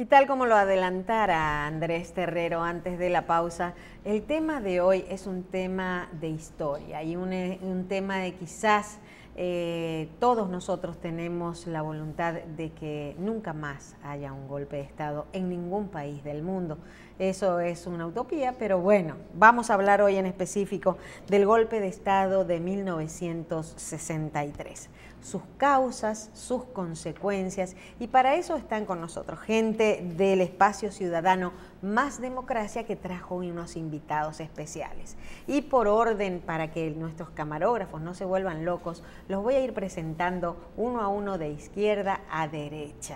Y tal como lo adelantara Andrés Terrero antes de la pausa, el tema de hoy es un tema de historia y un tema de quizás todos nosotros tenemos la voluntad de que nunca más haya un golpe de Estado en ningún país del mundo. Eso es una utopía, pero bueno, vamos a hablar hoy en específico del golpe de Estado de 1963. Sus causas, sus consecuencias, y para eso están con nosotros gente del espacio ciudadano Más Democracia, que trajo unos invitados especiales. Y por orden, para que nuestros camarógrafos no se vuelvan locos, los voy a ir presentando uno a uno de izquierda a derecha.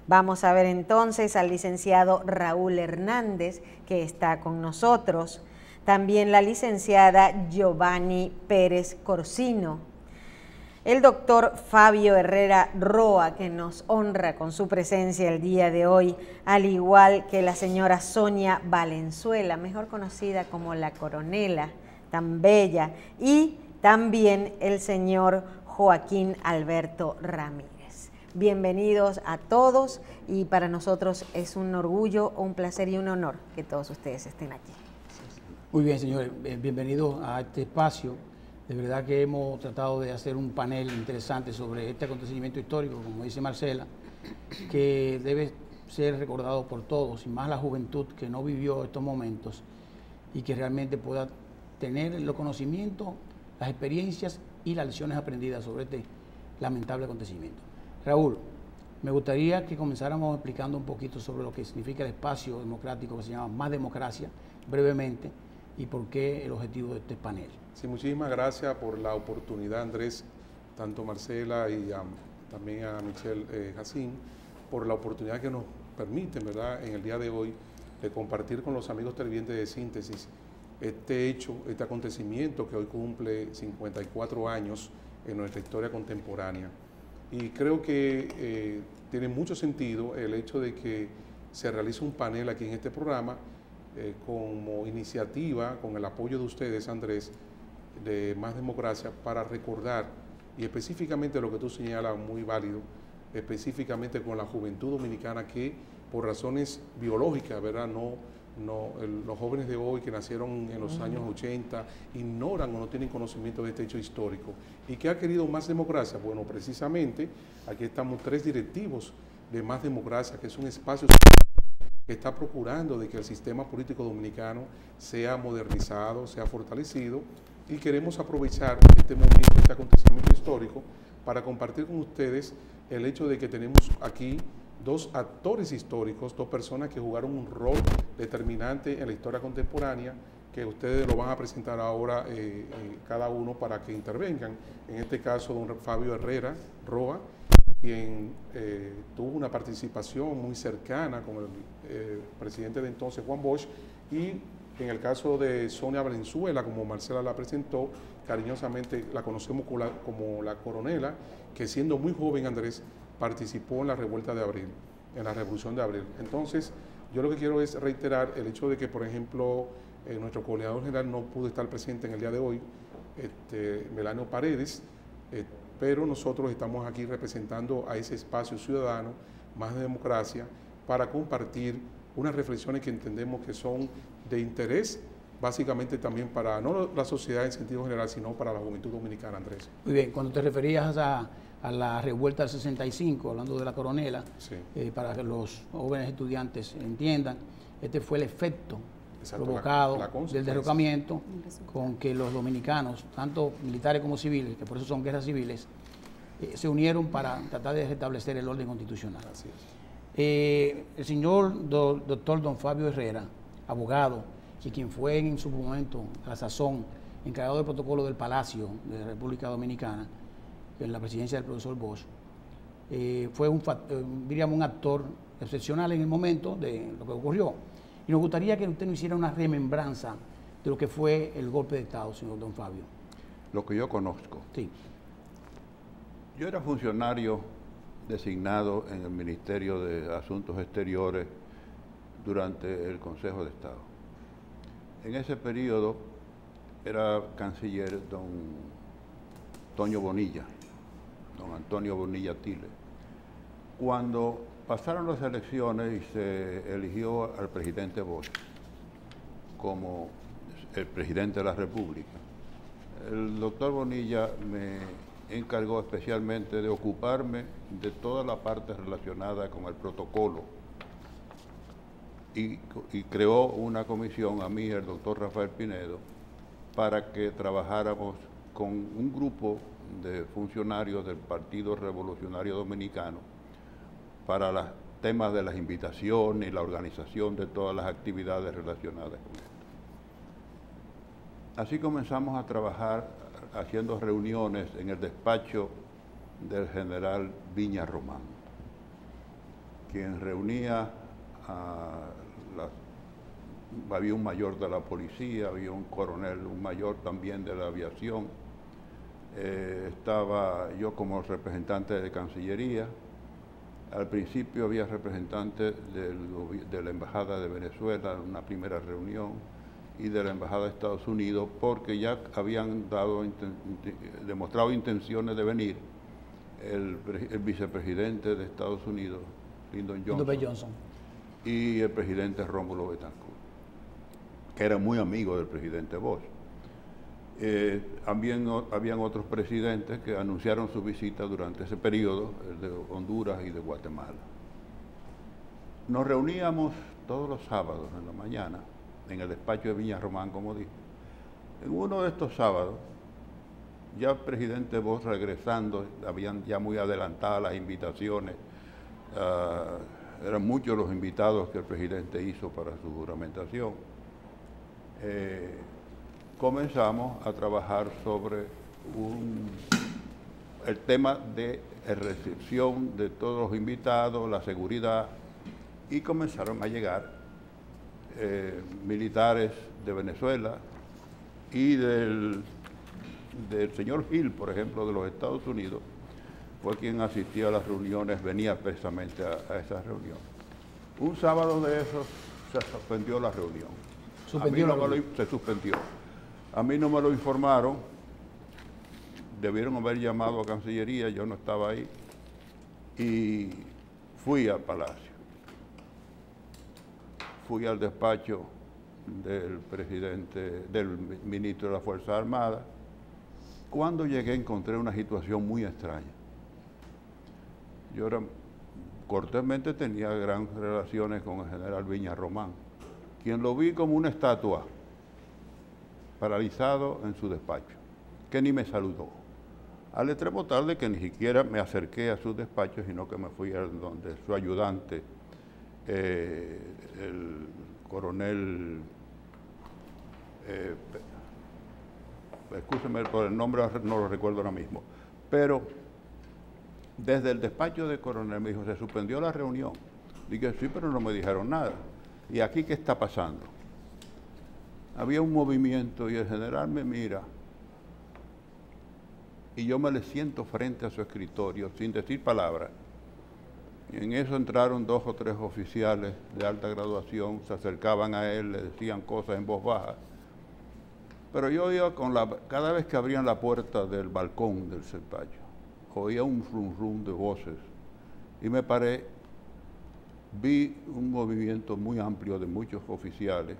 Vamos a ver entonces al licenciado Raúl Hernández, que está con nosotros. También la licenciada Giovanni Pérez Corsino. El doctor Fabio Herrera Roa, que nos honra con su presencia el día de hoy, al igual que la señora Sonia Valenzuela, mejor conocida como la Coronela, tan bella, y también el señor Joaquín Alberto Ramírez. Bienvenidos a todos, y para nosotros es un orgullo, un placer y un honor que todos ustedes estén aquí. Muy bien, señores, bienvenidos a este espacio. De verdad que hemos tratado de hacer un panel interesante sobre este acontecimiento histórico, como dice Marcela, que debe ser recordado por todos, y más la juventud que no vivió estos momentos y que realmente pueda tener los conocimientos, las experiencias y las lecciones aprendidas sobre este lamentable acontecimiento. Raúl, me gustaría que comenzáramos explicando un poquito sobre lo que significa el espacio democrático que se llama Más Democracia, brevemente, y por qué el objetivo de este panel. Sí, muchísimas gracias por la oportunidad, Andrés, tanto Marcela y también a Michelle Jacín, por la oportunidad que nos permiten, ¿verdad?, en el día de hoy, de compartir con los amigos televidentes de Síntesis este hecho, este acontecimiento que hoy cumple 54 años en nuestra historia contemporánea. Y creo que tiene mucho sentido el hecho de que se realice un panel aquí en este programa como iniciativa, con el apoyo de ustedes, Andrés, de Más Democracia, para recordar, y específicamente lo que tú señalas, muy válido, específicamente con la juventud dominicana que por razones biológicas, ¿verdad?, los jóvenes de hoy que nacieron en los años 80 ignoran o no tienen conocimiento de este hecho histórico. ¿Y qué ha querido Más Democracia? Bueno, precisamente aquí estamos tres directivos de Más Democracia, que es un espacio que está procurando de que el sistema político dominicano sea modernizado, sea fortalecido, y queremos aprovechar este momento, este acontecimiento histórico, para compartir con ustedes el hecho de que tenemos aquí dos actores históricos, dos personas que jugaron un rol determinante en la historia contemporánea, que ustedes lo van a presentar ahora cada uno para que intervengan. En este caso, don Fabio Herrera Roa, quien tuvo una participación muy cercana con el presidente de entonces, Juan Bosch, y en el caso de Sonia Valenzuela, como Marcela la presentó, cariñosamente la conocemos como la Coronela, que siendo muy joven, Andrés, participó en la revuelta de abril, en la revolución de abril. Entonces, yo lo que quiero es reiterar el hecho de que, por ejemplo, nuestro coordinador general no pudo estar presente en el día de hoy, Melanio Paredes, pero nosotros estamos aquí representando a ese espacio ciudadano, Más de Democracia, para compartir unas reflexiones que entendemos que son de interés, básicamente también para no la sociedad en sentido general, sino para la juventud dominicana, Andrés. Muy bien, cuando te referías a la revuelta del 65, hablando de la Coronela, sí, para que los jóvenes estudiantes entiendan, este fue el efecto provocado del derrocamiento con que los dominicanos, tanto militares como civiles, que por eso son guerras civiles, se unieron para tratar de restablecer el orden constitucional. Así es. El señor doctor don Fabio Herrera, abogado, y quien fue en su momento, a la sazón, encargado del protocolo del Palacio de la República Dominicana, en la presidencia del profesor Bosch, fue diríamos, un actor excepcional en el momento de lo que ocurrió. Y nos gustaría que usted nos hiciera una remembranza de lo que fue el golpe de Estado, señor don Fabio. Lo que yo conozco. Sí. Yo era funcionario designado en el Ministerio de Asuntos Exteriores durante el Consejo de Estado. En ese periodo era canciller don Toño Bonilla, don Antonio Bonilla Tile. Cuando pasaron las elecciones y se eligió al presidente Bosch como el presidente de la República. El doctor Bonilla me encargó especialmente de ocuparme de toda la parte relacionada con el protocolo y creó una comisión, a mí y el doctor Rafael Pinedo, para que trabajáramos con un grupo de funcionarios del Partido Revolucionario Dominicano para los temas de las invitaciones y la organización de todas las actividades relacionadas con esto. Así comenzamos a trabajar haciendo reuniones en el despacho del general Viña Román, quien reunía había un mayor de la policía, había un coronel, un mayor también de la aviación, estaba yo como representante de Cancillería. Al principio había representantes de la Embajada de Venezuela en una primera reunión y de la Embajada de Estados Unidos, porque ya habían demostrado intenciones de venir el vicepresidente de Estados Unidos, Lyndon Johnson, y el presidente Rómulo Betancourt, que era muy amigo del presidente Bosch. Habían otros presidentes que anunciaron su visita durante ese periodo, el de Honduras y de Guatemala. Nos reuníamos todos los sábados en la mañana en el despacho de Viña Román, como dije. En uno de estos sábados, ya el presidente Bosch regresando, habían ya muy adelantadas las invitaciones, eran muchos los invitados que el presidente hizo para su juramentación. Comenzamos a trabajar sobre el tema de recepción de todos los invitados, la seguridad, y comenzaron a llegar militares de Venezuela y del señor Hill, por ejemplo, de los Estados Unidos, fue quien asistía a las reuniones, venía precisamente a esas reuniones. Un sábado de esos se suspendió la reunión. Se suspendió. A mí no me lo informaron, debieron haber llamado a Cancillería, yo no estaba ahí, y fui al Palacio. Fui al despacho del ministro de la Fuerza Armada. Cuando llegué encontré una situación muy extraña. Yo cortésmente tenía grandes relaciones con el general Viña Román, quien lo vi como una estatua, paralizado en su despacho, que ni me saludó. Al extremo tal de que ni siquiera me acerqué a su despacho, sino que me fui a donde su ayudante, el coronel, escúcheme por el nombre, no lo recuerdo ahora mismo, pero desde el despacho del coronel me dijo, se suspendió la reunión. Dije, sí, pero no me dijeron nada. ¿Y aquí qué está pasando? Había un movimiento y el general me mira y yo me le siento frente a su escritorio sin decir palabras. Y en eso entraron 2 o 3 oficiales de alta graduación, se acercaban a él, le decían cosas en voz baja. Pero yo oía cada vez que abrían la puerta del balcón del despacho, oía un rum rum de voces y me paré, vi un movimiento muy amplio de muchos oficiales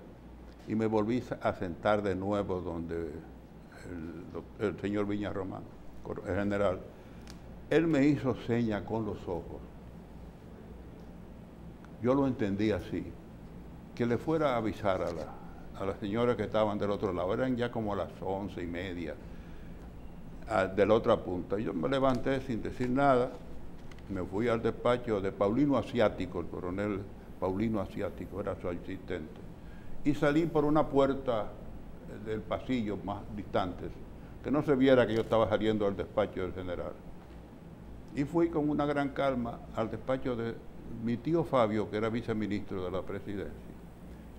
y me volví a sentar de nuevo donde el señor Viña Román, el general. Él me hizo seña con los ojos. Yo lo entendí así, que le fuera a avisar a las señoras que estaban del otro lado. Eran ya como las 11:30 de la otra punta. Yo me levanté sin decir nada, me fui al despacho de Paulino Asiático, el coronel Paulino Asiático, era su asistente, y salí por una puerta del pasillo más distantes, que no se viera que yo estaba saliendo al despacho del general. Y fui con una gran calma al despacho de mi tío Fabio, que era viceministro de la presidencia.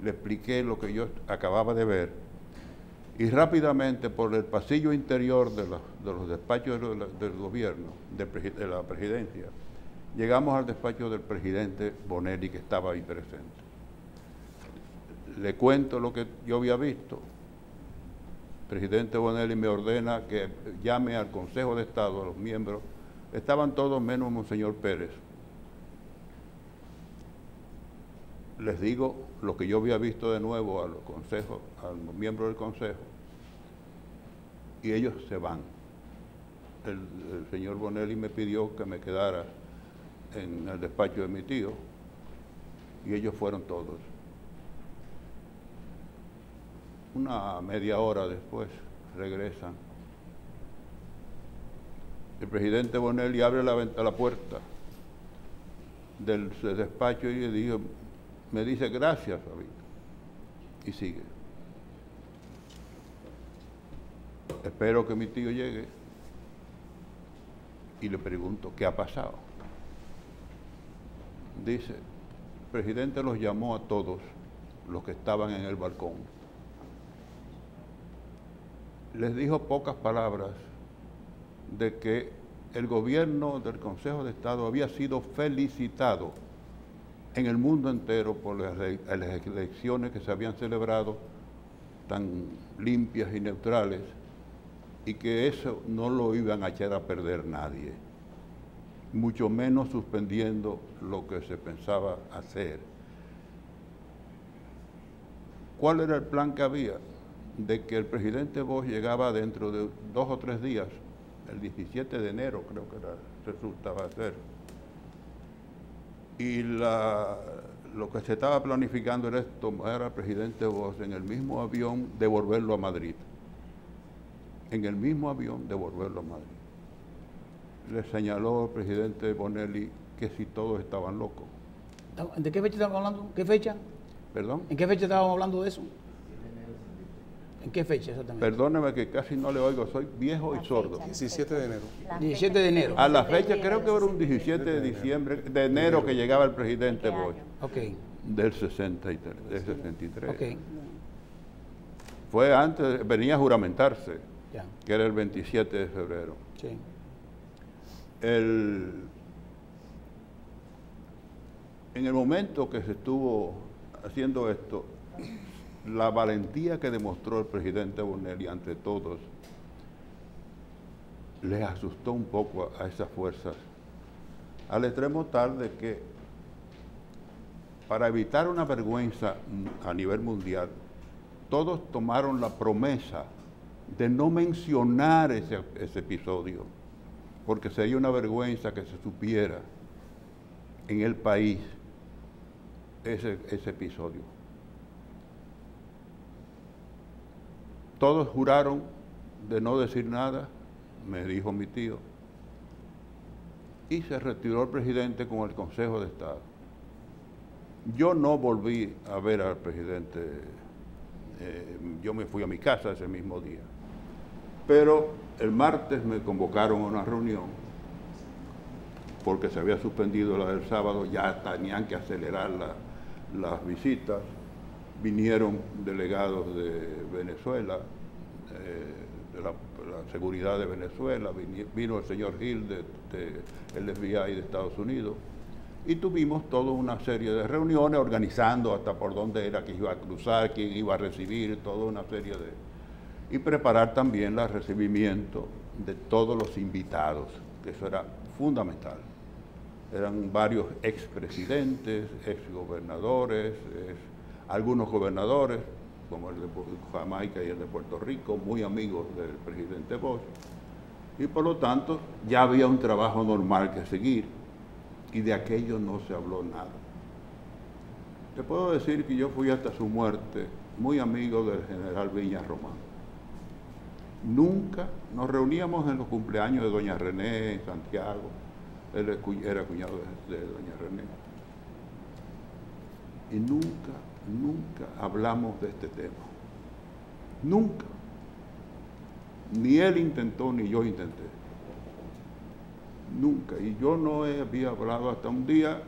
Le expliqué lo que yo acababa de ver y rápidamente por el pasillo interior de los despachos del gobierno, de la presidencia, llegamos al despacho del presidente Bonelli, que estaba ahí presente. Le cuento lo que yo había visto. El presidente Bonelli me ordena que llame al Consejo de Estado, a los miembros. Estaban todos menos Monseñor Pérez. les digo lo que yo había visto de nuevo a los consejos, a los miembros del consejo, y ellos se van. El señor Bonelli me pidió que me quedara en el despacho de mi tío, y ellos fueron todos. Una media hora después regresan. El presidente Bonelli abre la puerta del despacho y me dice gracias, Fabito, y sigue. Espero que mi tío llegue y le pregunto qué ha pasado. Dice, el presidente los llamó a todos los que estaban en el balcón. Les dijo pocas palabras de que el gobierno del Consejo de Estado había sido felicitado en el mundo entero por las elecciones que se habían celebrado tan limpias y neutrales, y que eso no lo iban a echar a perder nadie, mucho menos suspendiendo lo que se pensaba hacer. ¿Cuál era el plan que había? De que el presidente Bosch llegaba dentro de 2 o 3 días, el 17 de enero creo que resultaba ser, y lo que se estaba planificando era tomar al presidente Bosch en el mismo avión, devolverlo a Madrid. En el mismo avión, devolverlo a Madrid. Le señaló el presidente Bonelli que si todos estaban locos. ¿De qué fecha estamos hablando? ¿Qué fecha? ¿Perdón? ¿En qué fecha estábamos hablando de eso? ¿En qué fecha exactamente? Perdóneme que casi no le oigo, soy viejo y sordo. 17 de enero. 17 de enero. A la fecha creo que era un 17 de diciembre, de enero que llegaba el presidente Bosch. Ok. Del 63, del 63. Ok. Fue antes, venía a juramentarse, Ya. que era el 27 de febrero. Sí. En el momento que se estuvo haciendo esto, la valentía que demostró el presidente Bonelli ante todos les asustó un poco a esas fuerzas, al extremo tal de que para evitar una vergüenza a nivel mundial, todos tomaron la promesa de no mencionar ese episodio, porque sería una vergüenza que se supiera en el país ese episodio. Todos juraron de no decir nada, me dijo mi tío, y se retiró el presidente con el Consejo de Estado. Yo no volví a ver al presidente, yo me fui a mi casa ese mismo día. Pero el martes me convocaron a una reunión, porque se había suspendido la del sábado, ya tenían que acelerar las visitas. Vinieron delegados de Venezuela, de la seguridad de Venezuela, vino el señor Hill del FBI de Estados Unidos, y tuvimos toda una serie de reuniones organizando hasta por dónde era que iba a cruzar, quién iba a recibir, toda una serie y preparar también el recibimiento de todos los invitados, que eso era fundamental. Eran varios expresidentes, exgobernadores, algunos gobernadores, como el de Jamaica y el de Puerto Rico, muy amigos del presidente Bosch, y por lo tanto ya había un trabajo normal que seguir, y de aquello no se habló nada. Te puedo decir que yo fui hasta su muerte muy amigo del general Viña Román. Nunca nos reuníamos en los cumpleaños de doña René en Santiago, él era cuñado de doña René, y nunca hablamos de este tema. Nunca. Ni él intentó, ni yo intenté. Nunca. Y yo no había hablado hasta un día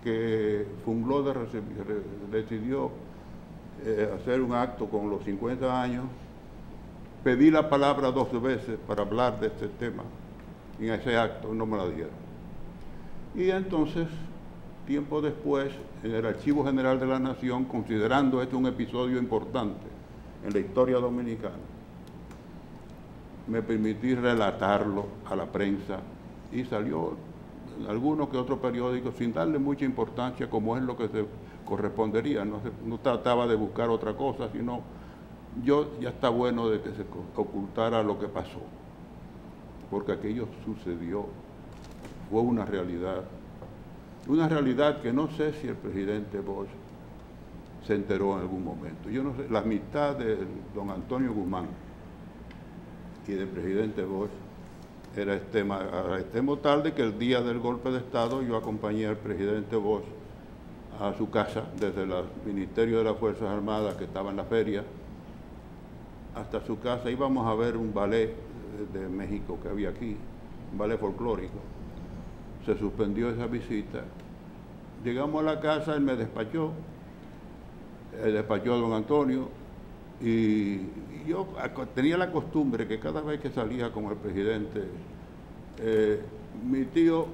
que Funglode decidió hacer un acto con los 50 años. Pedí la palabra 2 veces para hablar de este tema. Y en ese acto no me la dieron. Y entonces, tiempo después, en el Archivo General de la Nación, considerando este un episodio importante en la historia dominicana, me permití relatarlo a la prensa y salió en algunos que otros periódicos sin darle mucha importancia, como es lo que se correspondería, no trataba de buscar otra cosa, sino ya está bueno de que se ocultara lo que pasó, porque aquello sucedió, fue una realidad que no sé si el presidente Bosch se enteró en algún momento. Yo no sé, la amistad de don Antonio Guzmán y del presidente Bosch era extremo tal de que el día del golpe de Estado yo acompañé al presidente Bosch a su casa desde el Ministerio de las Fuerzas Armadas, que estaba en la feria, hasta su casa. Íbamos a ver un ballet de México que había aquí, un ballet folclórico. Se suspendió esa visita. Llegamos a la casa, él me despachó a don Antonio, y yo tenía la costumbre que cada vez que salía con el presidente, mi tío,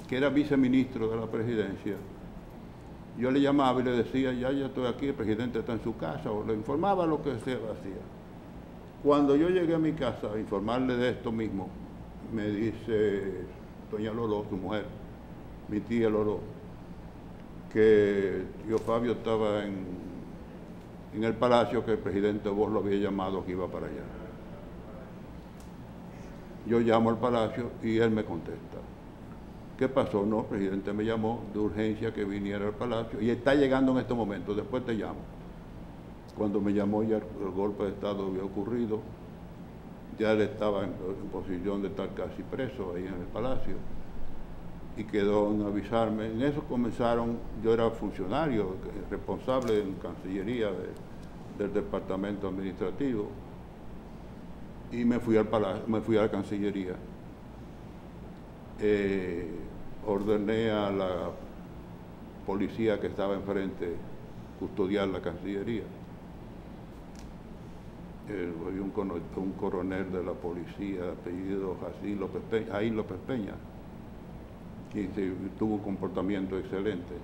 que era viceministro de la presidencia, yo le llamaba y le decía, ya estoy aquí, el presidente está en su casa, o le informaba lo que se hacía. Cuando yo llegué a mi casa a informarle de esto mismo, me dice doña Lolo, su mujer, mi tía Lolo, que tío Fabio estaba en el palacio, que el presidente Bosch lo había llamado, que iba para allá. Yo llamo al palacio y él me contesta. ¿Qué pasó? No, el presidente me llamó de urgencia que viniera al palacio y está llegando en este momento, después te llamo. Cuando me llamó ya el golpe de Estado había ocurrido, ya él estaba en posición de estar casi preso ahí en el palacio, y quedó en avisarme. En eso comenzaron, yo era funcionario, responsable en Cancillería del departamento administrativo, y me fui al palacio, me fui a la Cancillería. Ordené a la policía que estaba enfrente custodiar la Cancillería. Había un coronel de la policía de apellido Jaín López Peña, que tuvo un comportamiento excelente,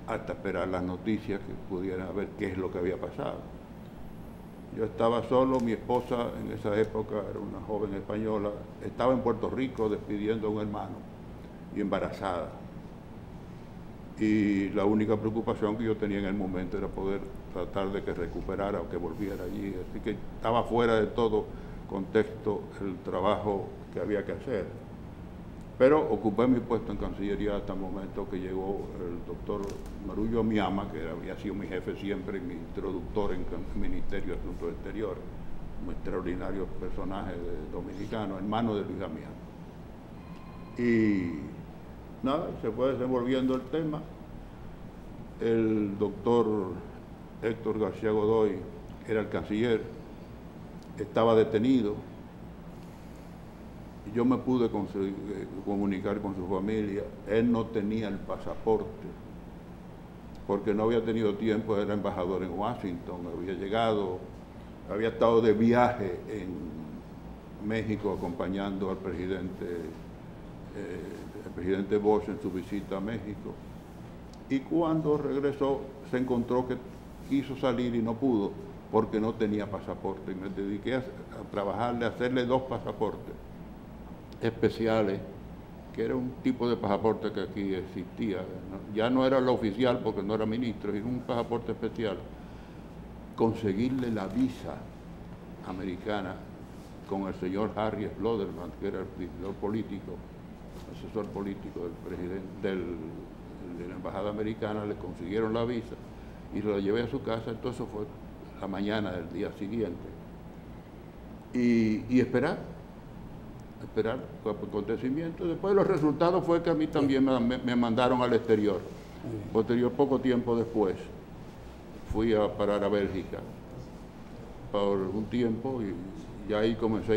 hasta esperar las noticias que pudieran ver qué es lo que había pasado. Yo estaba solo, mi esposa en esa época era una joven española, estaba en Puerto Rico despidiendo a un hermano y embarazada. Y la única preocupación que yo tenía en el momento era poder tratar de que recuperara o que volviera allí. Así que estaba fuera de todo contexto el trabajo que había que hacer. Pero ocupé mi puesto en Cancillería hasta el momento que llegó el doctor Marullo Miama, que había sido mi jefe siempre y mi introductor en el Ministerio de Asuntos Exteriores, un extraordinario personaje dominicano, hermano de Luis Miama. Y nada, se fue desenvolviendo el tema. El doctor Héctor García Godoy era el canciller, estaba detenido. Yo me pude comunicar con su familia. Él no tenía el pasaporte porque no había tenido tiempo, era embajador en Washington, había llegado, había estado de viaje en México acompañando al presidente Bosch en su visita a México. Y cuando regresó se encontró que quiso salir y no pudo porque no tenía pasaporte. Y me dediqué a trabajarle, a hacerle 2 pasaportes especiales, que era un tipo de pasaporte que aquí existía, ¿no? Ya no era lo oficial porque no era ministro, sino un pasaporte especial. Conseguirle la visa americana con el señor Harry Sloderman, que era el asesor político del presidente de la embajada americana. Le consiguieron la visa y lo llevé a su casa. Entonces fue la mañana del día siguiente y esperar acontecimientos. Después los resultados fue que a mí también me mandaron al exterior. Poco tiempo después fui a parar a Bélgica por un tiempo y ahí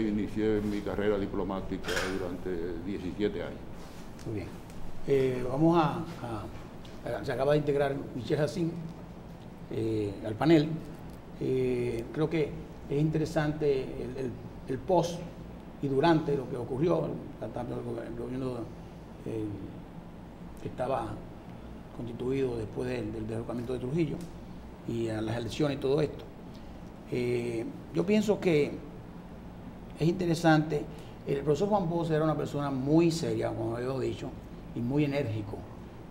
inicié mi carrera diplomática durante 17 años. Muy bien. Vamos se acaba de integrar Michel Jacín al panel. Creo que es interesante el post y durante lo que ocurrió, tanto el gobierno que estaba constituido después del derrocamiento de Trujillo y a las elecciones y todo esto. Yo pienso que es interesante. El profesor Juan Bosch era una persona muy seria, como había dicho, y muy enérgico,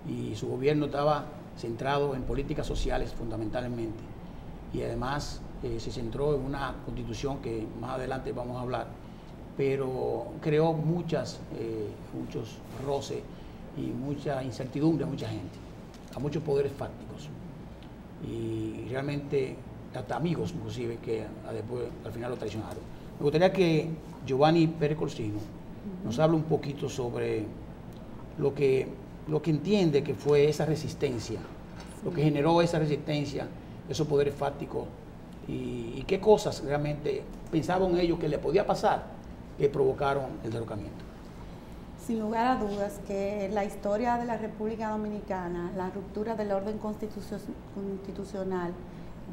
y su gobierno estaba centrado en políticas sociales fundamentalmente, y además se centró en una constitución que más adelante vamos a hablar, pero creó muchos roces y mucha incertidumbre a mucha gente, a muchos poderes fácticos, y realmente hasta amigos inclusive que después al final lo traicionaron. Me gustaría que Giovanni Pérez Corsino nos hable un poquito sobre lo que entiende que fue esa resistencia, lo que generó esa resistencia, esos poderes fácticos, y qué cosas realmente pensaban ellos que le podía pasar que provocaron el derrocamiento. Sin lugar a dudas que la historia de la República Dominicana, la ruptura del orden constitucional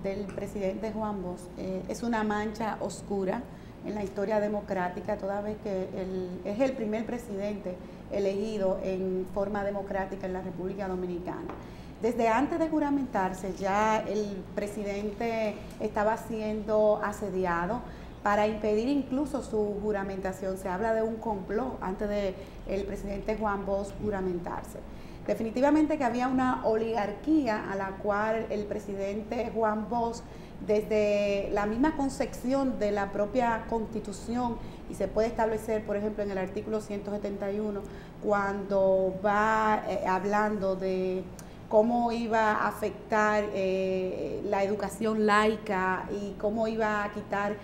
del presidente Juan Bosch, es una mancha oscura en la historia democrática, toda vez que es el primer presidente elegido en forma democrática en la República Dominicana. Desde antes de juramentarse ya el presidente estaba siendo asediado para impedir incluso su juramentación. Se habla de un complot antes de el presidente Juan Bosch juramentarse. Definitivamente que había una oligarquía a la cual el presidente Juan Bosch, desde la misma concepción de la propia Constitución, y se puede establecer, por ejemplo, en el artículo 171, cuando va hablando de cómo iba a afectar la educación laica y cómo iba a quitar,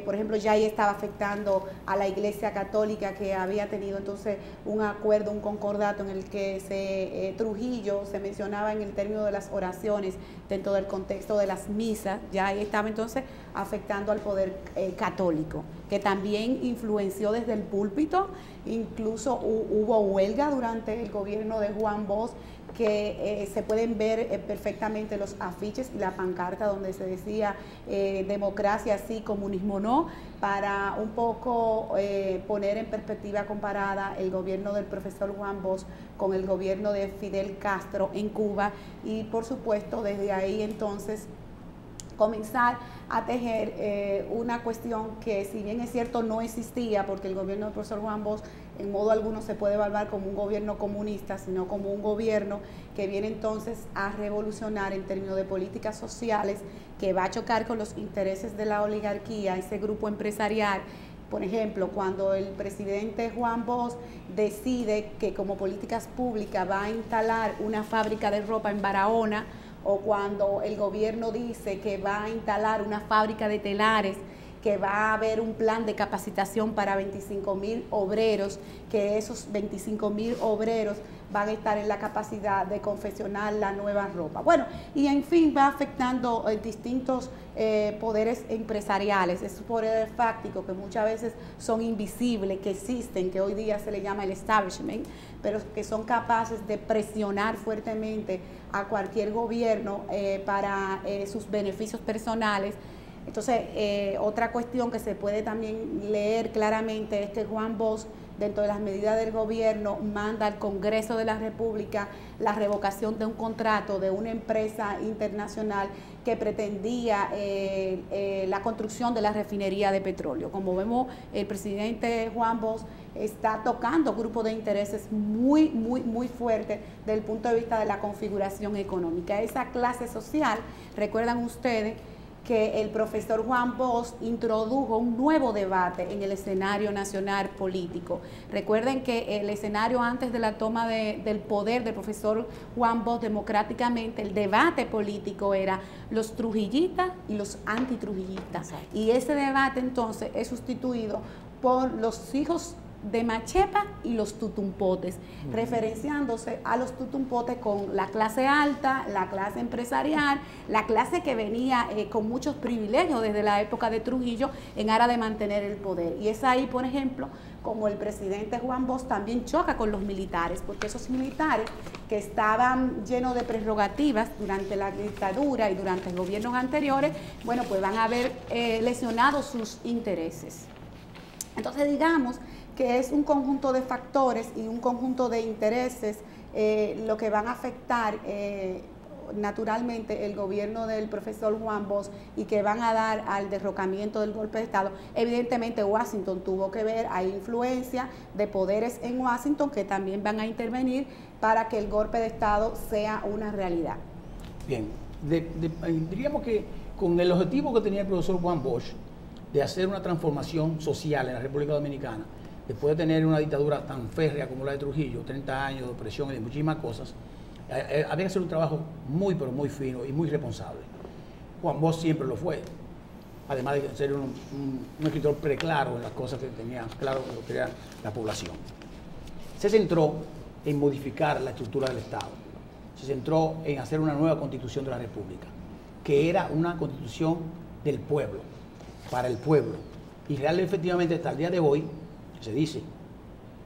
por ejemplo, ya ahí estaba afectando a la Iglesia Católica, que había tenido entonces un acuerdo, un concordato en el que Trujillo se mencionaba en el término de las oraciones dentro del contexto de las misas. Ya ahí estaba entonces afectando al poder católico, que también influenció desde el púlpito. Incluso hubo huelga durante el gobierno de Juan Bosch, que se pueden ver perfectamente los afiches y la pancarta donde se decía democracia sí, comunismo no, para un poco poner en perspectiva comparada el gobierno del profesor Juan Bosch con el gobierno de Fidel Castro en Cuba, y por supuesto desde ahí entonces comenzar a tejer una cuestión que, si bien es cierto, no existía, porque el gobierno del profesor Juan Bosch en modo alguno se puede evaluar como un gobierno comunista, sino como un gobierno que viene entonces a revolucionar en términos de políticas sociales, que va a chocar con los intereses de la oligarquía, ese grupo empresarial. Por ejemplo, cuando el presidente Juan Bosch decide que como políticas públicas va a instalar una fábrica de ropa en Barahona, o cuando el gobierno dice que va a instalar una fábrica de telares, que va a haber un plan de capacitación para 25.000 obreros, que esos 25.000 obreros van a estar en la capacidad de confeccionar la nueva ropa. Bueno, y en fin, va afectando distintos poderes empresariales, esos poderes fácticos que muchas veces son invisibles, que existen, que hoy día se le llama el establishment, pero que son capaces de presionar fuertemente a cualquier gobierno para sus beneficios personales. Entonces, otra cuestión que se puede también leer claramente es que Juan Bosch, dentro de las medidas del gobierno, manda al Congreso de la República la revocación de un contrato de una empresa internacional que pretendía la construcción de la refinería de petróleo. Como vemos, el presidente Juan Bosch está tocando grupos de intereses muy fuertes desde el punto de vista de la configuración económica. Esa clase social, recuerdan ustedes que el profesor Juan Bosch introdujo un nuevo debate en el escenario nacional político. Recuerden que el escenario antes de la toma del poder del profesor Juan Bosch democráticamente, el debate político era los trujillistas y los antitrujillistas. Y ese debate entonces es sustituido por los hijos de Machepa y los tutumpotes, referenciándose a los tutumpotes con la clase alta, la clase empresarial, la clase que venía con muchos privilegios desde la época de Trujillo en aras de mantener el poder. Y es ahí, por ejemplo, como el presidente Juan Bosch también choca con los militares, porque esos militares que estaban llenos de prerrogativas durante la dictadura y durante gobiernos anteriores, bueno, pues van a haber lesionado sus intereses. Entonces, digamos que es un conjunto de factores y un conjunto de intereses lo que van a afectar naturalmente el gobierno del profesor Juan Bosch y que van a dar al derrocamiento del golpe de Estado, evidentemente Washington tuvo que ver, hay influencia de poderes en Washington que también van a intervenir para que el golpe de Estado sea una realidad. Bien, diríamos que con el objetivo que tenía el profesor Juan Bosch de hacer una transformación social en la República Dominicana, después de tener una dictadura tan férrea como la de Trujillo, 30 años de opresión y de muchísimas cosas, había que hacer un trabajo muy, pero muy fino y muy responsable. Juan Bosch siempre lo fue, además de ser un escritor preclaro en las cosas que tenía claro lo que era la población. Se centró en modificar la estructura del Estado, se centró en hacer una nueva constitución de la República, que era una constitución del pueblo, para el pueblo. Y realmente, efectivamente, hasta el día de hoy, se dice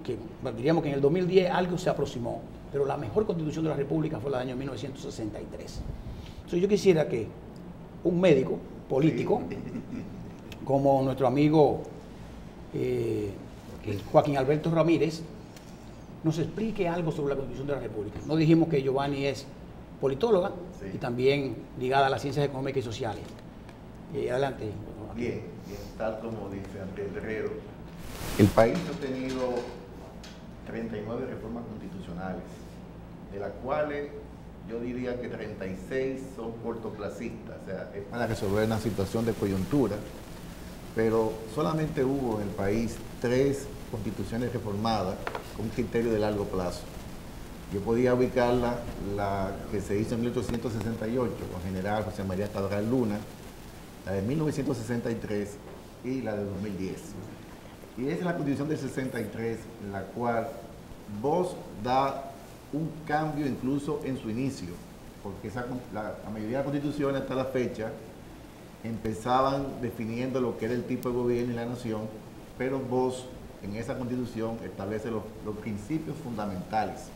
que, bueno, diríamos que en el 2010 algo se aproximó, pero la mejor constitución de la República fue la del año 1963. Entonces yo quisiera que un médico político, como nuestro amigo Joaquín Alberto Ramírez, nos explique algo sobre la constitución de la República. No dijimos que Giovanni es politóloga y también ligada a las ciencias económicas y sociales. Adelante. Bien, tal como dice Andrés Guerrero, el país ha tenido 39 reformas constitucionales, de las cuales yo diría que 36 son cortoplacistas, o sea, es para resolver una situación de coyuntura, pero solamente hubo en el país 3 constituciones reformadas con un criterio de largo plazo. Yo podía ubicarla, la que se hizo en 1868 con general José María Cabral Luna, la de 1963 y la de 2010. Y es la constitución del 63 en la cual Bosch da un cambio incluso en su inicio, porque la mayoría de las constituciones hasta la fecha empezaban definiendo lo que era el tipo de gobierno y la nación, pero Bosch en esa constitución establece los principios fundamentales.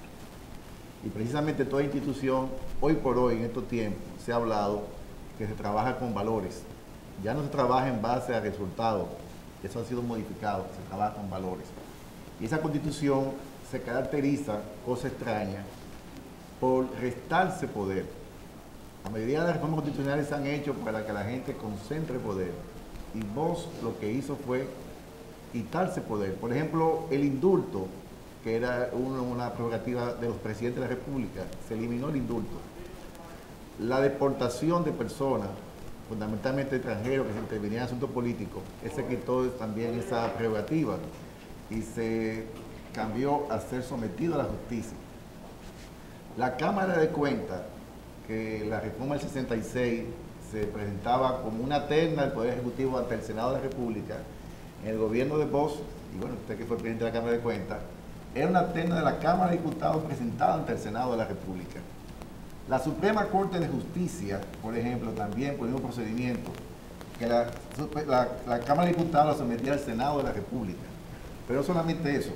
Y precisamente toda institución, hoy por hoy, en estos tiempos, se ha hablado que se trabaja con valores. Ya no se trabaja en base a resultados, eso ha sido modificado, se trabaja con valores. Y esa constitución se caracteriza, cosa extraña, por restarse poder. La mayoría de las reformas constitucionales se han hecho para que la gente concentre poder. Y Bosch lo que hizo fue quitarse poder. Por ejemplo, el indulto, que era una prerrogativa de los presidentes de la República, se eliminó el indulto. La deportación de personas, fundamentalmente extranjeros que se intervenían en asuntos políticos, se quitó también esa prerrogativa y se cambió a ser sometido a la justicia. La Cámara de Cuentas, que la reforma del 66 se presentaba como una terna del Poder Ejecutivo ante el Senado de la República, en el gobierno de Bosch, y bueno, usted que fue presidente de la Cámara de Cuentas, era una terna de la Cámara de Diputados presentada ante el Senado de la República. La Suprema Corte de Justicia, por ejemplo, también por el mismo procedimiento, que la Cámara de Diputados la sometía al Senado de la República. Pero no solamente eso.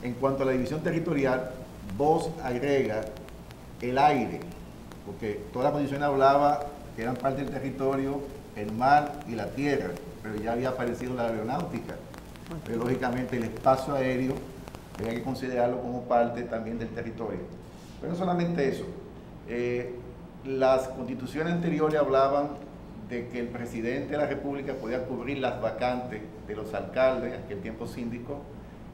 En cuanto a la división territorial, Bosch agrega el aire, porque toda la constitución hablaba que eran parte del territorio el mar y la tierra, pero ya había aparecido la aeronáutica. Pero lógicamente el espacio aéreo había que considerarlo como parte también del territorio. Pero no solamente eso. Las constituciones anteriores hablaban de que el presidente de la República podía cubrir las vacantes de los alcaldes, en aquel tiempo síndicos,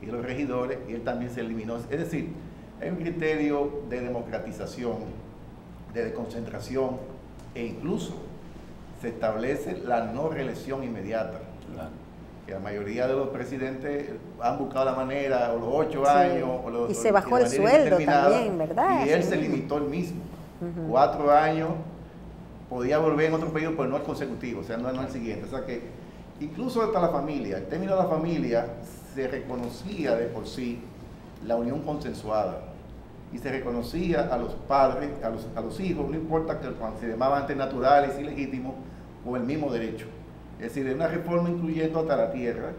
y de los regidores, y él también se eliminó. Es decir, hay un criterio de democratización, de desconcentración, e incluso se establece la no reelección inmediata. Claro. Que la mayoría de los presidentes han buscado la manera, o los 8 años, o y se bajó el sueldo también, ¿verdad? Y él se limitó el mismo. 4 años, podía volver en otro periodo, pero no el consecutivo, o sea, no el siguiente. O sea que, incluso hasta la familia, el término de la familia, se reconocía de por sí la unión consensuada. Y se reconocía a los padres, a los hijos, no importa que cuando se llamaban antes naturales y legítimos, con el mismo derecho. Es decir, es una reforma incluyendo hasta la tierra,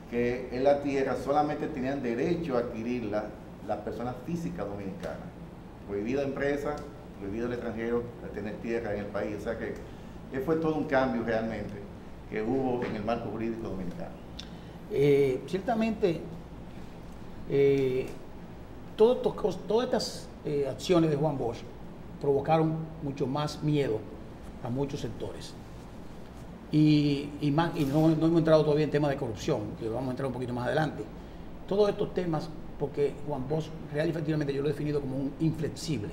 que en la tierra solamente tenían derecho a adquirirla las personas físicas dominicanas. Prohibido a empresas, prohibido al extranjero a tener tierra en el país. O sea que fue todo un cambio realmente que hubo en el marco jurídico dominicano. Ciertamente, todas estas acciones de Juan Bosch provocaron mucho más miedo a muchos sectores. Y no hemos entrado todavía en temas de corrupción, que vamos a entrar un poquito más adelante. Todos estos temas, porque Juan Bosch real y efectivamente yo lo he definido como un inflexible.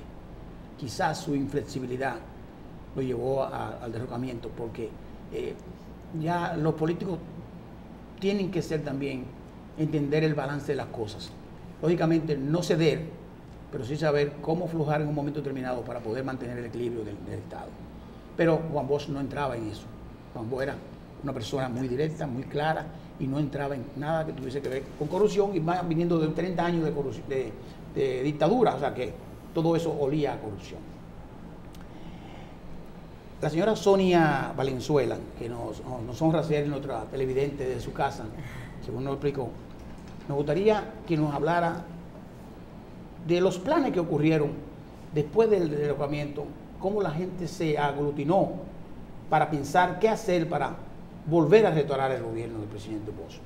Quizás su inflexibilidad lo llevó al derrocamiento, porque ya los políticos tienen que ser también, entender el balance de las cosas. Lógicamente no ceder, pero sí saber cómo aflojar en un momento determinado para poder mantener el equilibrio del Estado. Pero Juan Bosch no entraba en eso. Juan Bosch era una persona muy directa, muy clara, y no entraba en nada que tuviese que ver con corrupción, y más viniendo de 30 años de dictadura, o sea que todo eso olía a corrupción. La señora Sonia Valenzuela, que nos honra ser nuestra televidente de su casa, según nos explicó, nos gustaría que nos hablara de los planes que ocurrieron después del derrocamiento, cómo la gente se aglutinó para pensar qué hacer para volver a restaurar el gobierno del presidente Bosch,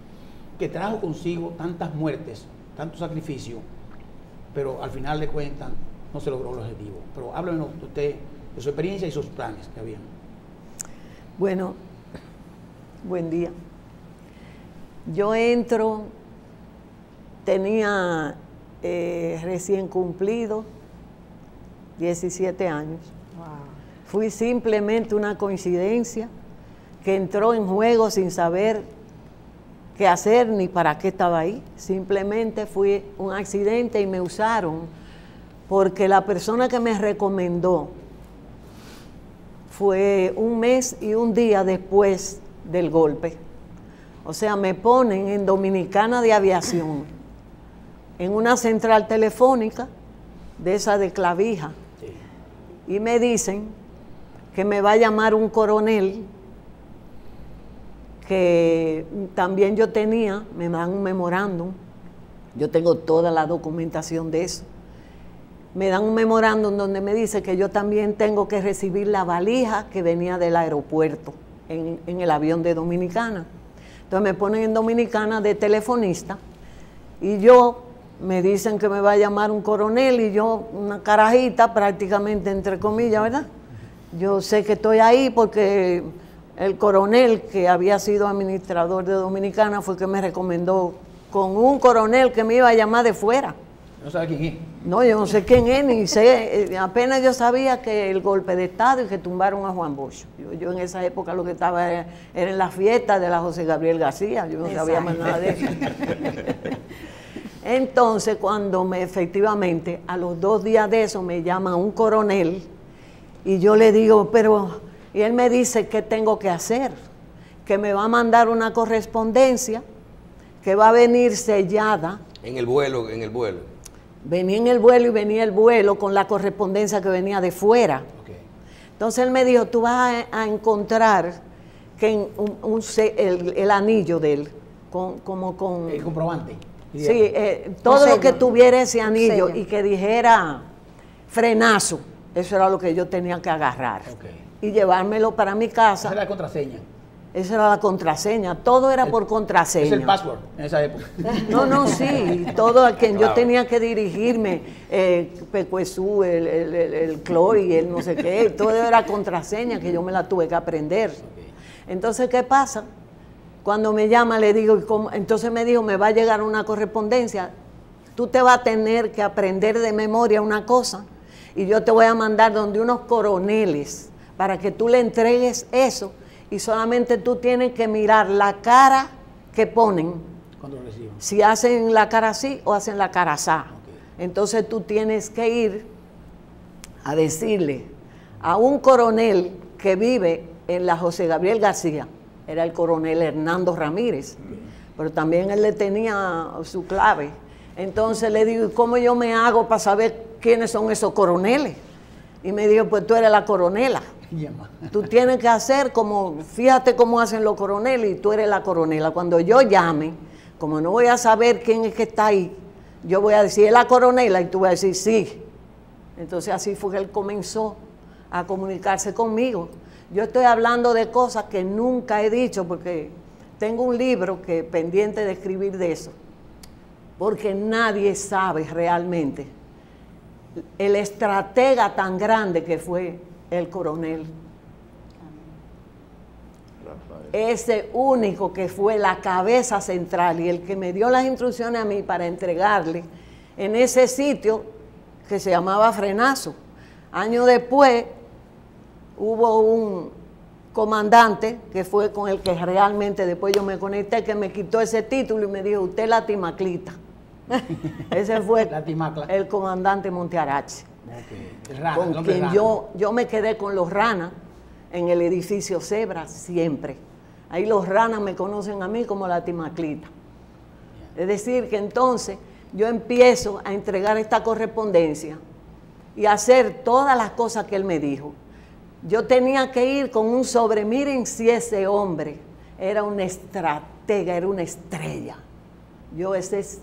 que trajo consigo tantas muertes, tanto sacrificio, pero al final de cuentas no se logró el objetivo. Pero háblenos usted de su experiencia y sus planes que habían. Bueno, buen día. Yo entro, tenía recién cumplido 17 años. Wow. Fui simplemente una coincidencia que entró en juego sin saber qué hacer ni para qué estaba ahí. Simplemente fui un accidente y me usaron porque la persona que me recomendó fue un mes y un día después del golpe. O sea, me ponen en Dominicana de Aviación, en una central telefónica de esa de Clavija, y me dicen que me va a llamar un coronel, que también yo tenía, me dan un memorándum, yo tengo toda la documentación de eso, me dan un memorándum donde me dice que yo también tengo que recibir la valija que venía del aeropuerto en el avión de Dominicana. Entonces me ponen en Dominicana de telefonista y yo me dicen que me va a llamar un coronel y yo una carajita prácticamente entre comillas, ¿verdad? Yo sé que estoy ahí porque el coronel que había sido administrador de Dominicana fue que me recomendó con un coronel que me iba a llamar de fuera. ¿No sabe quién es? No, yo no sé quién es, ni sé, apenas yo sabía que el golpe de Estado y que tumbaron a Juan Bosch. Yo en esa época lo que estaba era en la fiesta de la José Gabriel García, yo no sabía más nada de eso. Entonces, cuando efectivamente, a los 2 días de eso, me llama un coronel y yo le digo, y él me dice qué tengo que hacer, que me va a mandar una correspondencia, que va a venir sellada. En el vuelo. Venía en el vuelo y venía el vuelo con la correspondencia que venía de fuera. Okay. Entonces él me dijo, tú vas a encontrar que el anillo de él, como con... El comprobante. Sí, todo lo que tuviera ese anillo y que dijera frenazo, eso era lo que yo tenía que agarrar. Okay. Y llevármelo para mi casa. Esa era la contraseña. Esa era la contraseña, todo era por contraseña. Es el password en esa época. No, sí, todo a quien yo tenía que dirigirme, Pecuesú, el Clori, el no sé qué, todo era contraseña que yo me la tuve que aprender. Entonces, ¿qué pasa? Cuando me llama le digo, entonces me dijo, me va a llegar una correspondencia, tú te vas a tener que aprender de memoria una cosa y yo te voy a mandar donde unos coroneles para que tú le entregues eso. Y solamente tú tienes que mirar la cara que ponen, cuando reciban, si hacen la cara así o hacen la cara así. Okay. Entonces tú tienes que ir a decirle a un coronel que vive en la José Gabriel García, era el coronel Hernando Ramírez, pero también él le tenía su clave. Entonces le digo, ¿y cómo yo me hago para saber quiénes son esos coroneles? Y me dijo, pues tú eres la coronela. Tú tienes que hacer como, fíjate cómo hacen los coroneles y tú eres la coronela. Cuando yo llame, como no voy a saber quién es que está ahí, yo voy a decir, ¿es la coronela? Y tú vas a decir, sí. Entonces así fue que él comenzó a comunicarse conmigo. Yo estoy hablando de cosas que nunca he dicho porque tengo un libro que pendiente de escribir de eso. Porque nadie sabe realmente el estratega tan grande que fue el coronel. Ese único que fue la cabeza central y el que me dio las instrucciones a mí para entregarle en ese sitio que se llamaba Frenazo. Años después hubo un comandante que fue con el que realmente después yo me conecté, que me quitó ese título y me dijo, usted es la Timaclita. Ese fue el comandante Montearache. Okay. Rana, con quien yo me quedé con los ranas en el edificio Zebra siempre. Ahí los ranas me conocen a mí como la Timaclita. Es decir, que entonces yo empiezo a entregar esta correspondencia y a hacer todas las cosas que él me dijo. Yo tenía que ir con un sobre, miren si ese hombre era un estratega, era una estrella. Ese es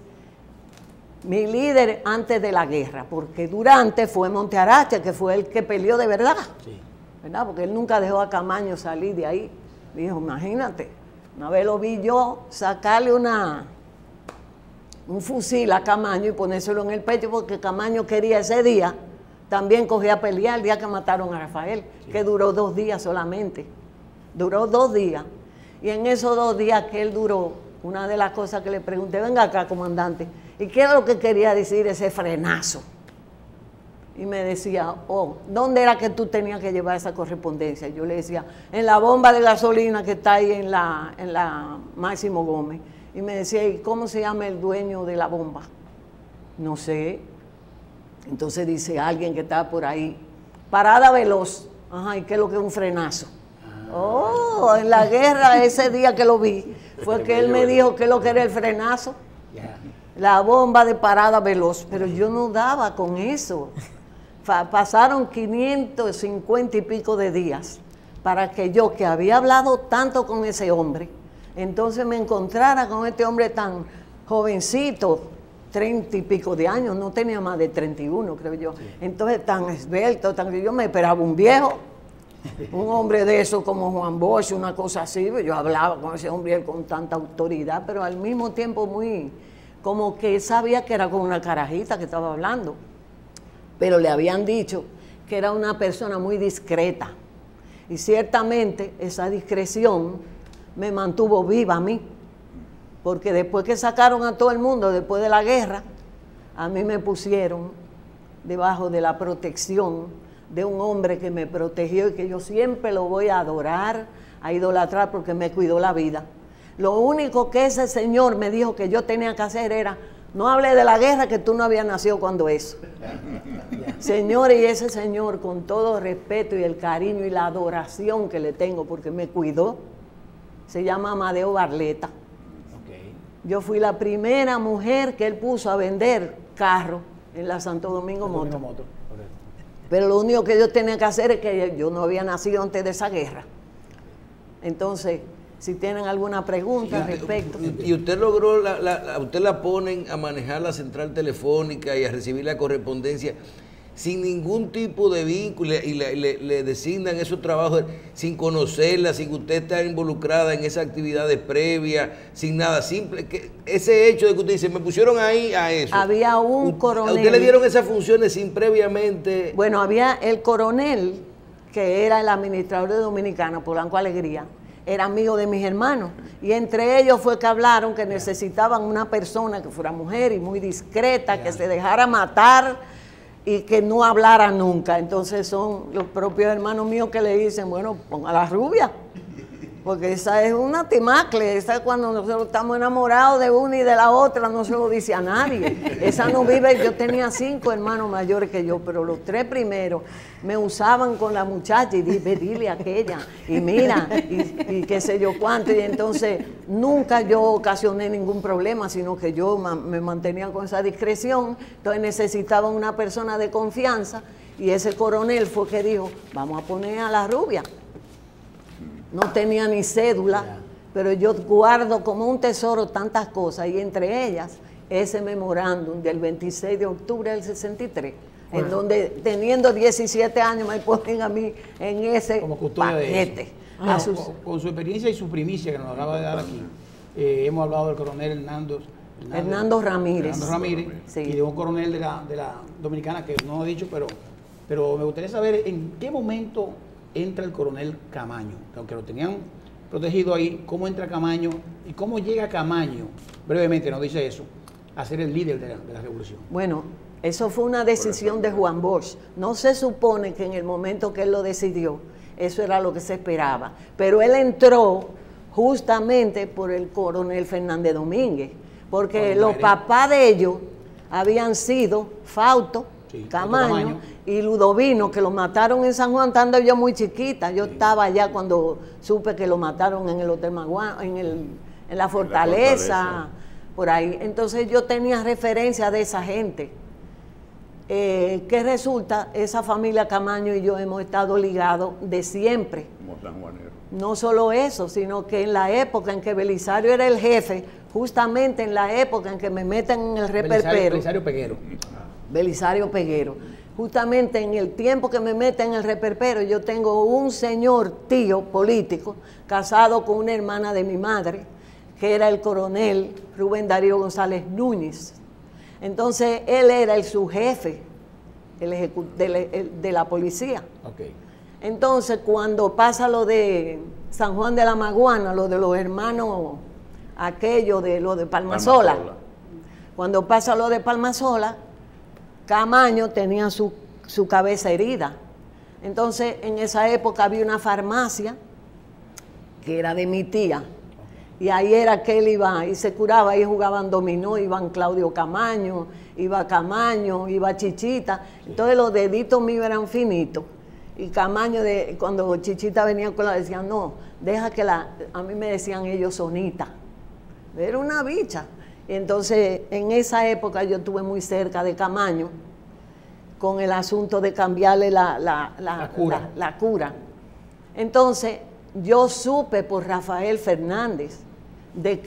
mi líder antes de la guerra, porque durante fue Montearache, que fue el que peleó de verdad, sí, ¿verdad? Porque él nunca dejó a Camaño salir de ahí. Dijo, imagínate, una vez lo vi yo sacarle un fusil a Camaño y ponérselo en el pecho, porque Camaño quería ese día, también cogía a pelear el día que mataron a Rafael, sí, que duró 2 días solamente. Duró 2 días. Y en esos 2 días que él duró, una de las cosas que le pregunté, venga acá, comandante, ¿y qué era lo que quería decir ese frenazo? Y me decía, ¿dónde era que tú tenías que llevar esa correspondencia? Yo le decía, en la bomba de gasolina que está ahí en la Máximo Gómez. Y me decía, ¿y cómo se llama el dueño de la bomba? No sé. Entonces dice alguien que estaba por ahí, Parada Veloz. Ajá, ¿y qué es lo que es un frenazo? En la guerra, ese día que lo vi, fue que él me dijo qué es lo que era el frenazo. La bomba de Parada Veloz, pero yo no daba con eso. Pasaron 550 y pico de días para que yo, que había hablado tanto con ese hombre, entonces me encontrara con este hombre tan jovencito, 30 y pico de años, no tenía más de 31, creo yo. Sí. Entonces tan esbelto, yo me esperaba un viejo, un hombre de eso como Juan Bosch, una cosa así. Yo hablaba con ese hombre él con tanta autoridad, pero al mismo tiempo muy... como que él sabía que era con una carajita que estaba hablando, pero le habían dicho que era una persona muy discreta, y ciertamente esa discreción me mantuvo viva a mí, porque después que sacaron a todo el mundo, después de la guerra, a mí me pusieron debajo de la protección de un hombre que me protegió y que yo siempre lo voy a adorar, a idolatrar, porque me cuidó la vida. Lo único que ese señor me dijo que yo tenía que hacer era, no hable de la guerra, que tú no habías nacido cuando eso. Señores, y ese señor, con todo respeto y el cariño y la adoración que le tengo, porque me cuidó, se llama Amadeo Barleta. Okay. Yo fui la primera mujer que él puso a vender carro en la Santo Domingo Moto. Pero lo único que yo tenía que hacer es que yo no había nacido antes de esa guerra. Entonces... si tienen alguna pregunta al respecto. Y usted logró, usted la ponen a manejar la central telefónica y a recibir la correspondencia sin ningún tipo de vínculo y le designan esos trabajos sin conocerla, sin usted estar involucrada en esas actividades previas, sin nada, simple. Ese hecho de que usted dice, me pusieron ahí a eso. Había un coronel. ¿A usted le dieron esas funciones sin previamente? Bueno, había el coronel, que era el administrador de Dominicana, Polanco Alegría, era amigo de mis hermanos, y entre ellos fue que hablaron que necesitaban una persona que fuera mujer y muy discreta, que se dejara matar y que no hablara nunca. Entonces son los propios hermanos míos que le dicen, bueno, ponga a la rubia, porque esa es una timacle, esa es cuando nosotros estamos enamorados de una y de la otra, no se lo dice a nadie. Esa no vive. Yo tenía 5 hermanos mayores que yo, pero los 3 primeros me usaban con la muchacha y dile a aquella, y mira, y qué sé yo cuánto, y entonces nunca yo ocasioné ningún problema, sino que yo me mantenía con esa discreción. Entonces necesitaba una persona de confianza, y ese coronel fue que dijo, vamos a poner a la rubia. No tenía ni cédula, pero yo guardo como un tesoro tantas cosas, y entre ellas ese memorándum del 26 de octubre del 63, en donde teniendo 17 años me ponen a mí en ese paquete. Con su experiencia y su primicia que nos acaba de dar aquí, hemos hablado del coronel Hernando Hernando Ramírez. Hernando Ramírez, Sí. y de un coronel de la Dominicana que no lo he dicho, pero me gustaría saber en qué momento entra el coronel Camaño, aunque lo tenían protegido ahí, cómo entra Camaño y cómo llega Camaño, brevemente nos dice eso, a ser el líder de la revolución. Bueno, eso fue una decisión de Juan Bosch. No se supone que en el momento que él lo decidió, eso era lo que se esperaba. Pero él entró justamente por el coronel Fernández Domínguez, porque los papás de ellos habían sido Fausto, Sí, Camaño y Ludovino, que lo mataron en San Juan, estando yo muy chiquita. Yo estaba allá cuando supe que lo mataron en el Hotel Maguán, en la Fortaleza, por ahí. Entonces yo tenía referencia de esa gente. Que resulta, esa familia Camaño y yo hemos estado ligados de siempre. Como sanjuanero. No solo eso, sino que en la época en que Belisario era el jefe, justamente en la época en que me meten en el reperpero. Belisario Peguero. Belisario Peguero. Justamente en el tiempo que me meten en el reperpero, yo tengo un señor tío político casado con una hermana de mi madre, que era el coronel Rubén Darío Núñez. Entonces, él era el subjefe de la policía. Okay. Entonces, cuando pasa lo de San Juan de la Maguana, lo de los hermanos, aquello de lo de Palmasola, cuando pasa lo de Palmasola, Camaño tenía su cabeza herida. Entonces, en esa época había una farmacia que era de mi tía. Y ahí era que él iba y se curaba, ahí jugaban dominó, iban Claudio Camaño, iba Chichita. Entonces los deditos míos eran finitos. Y Camaño, cuando Chichita venía con la, decían, no, deja que a mí me decían ellos Sonita. Era una bicha. Y entonces en esa época yo estuve muy cerca de Camaño con el asunto de cambiarle la cura. Entonces yo supe por Rafael Fernández de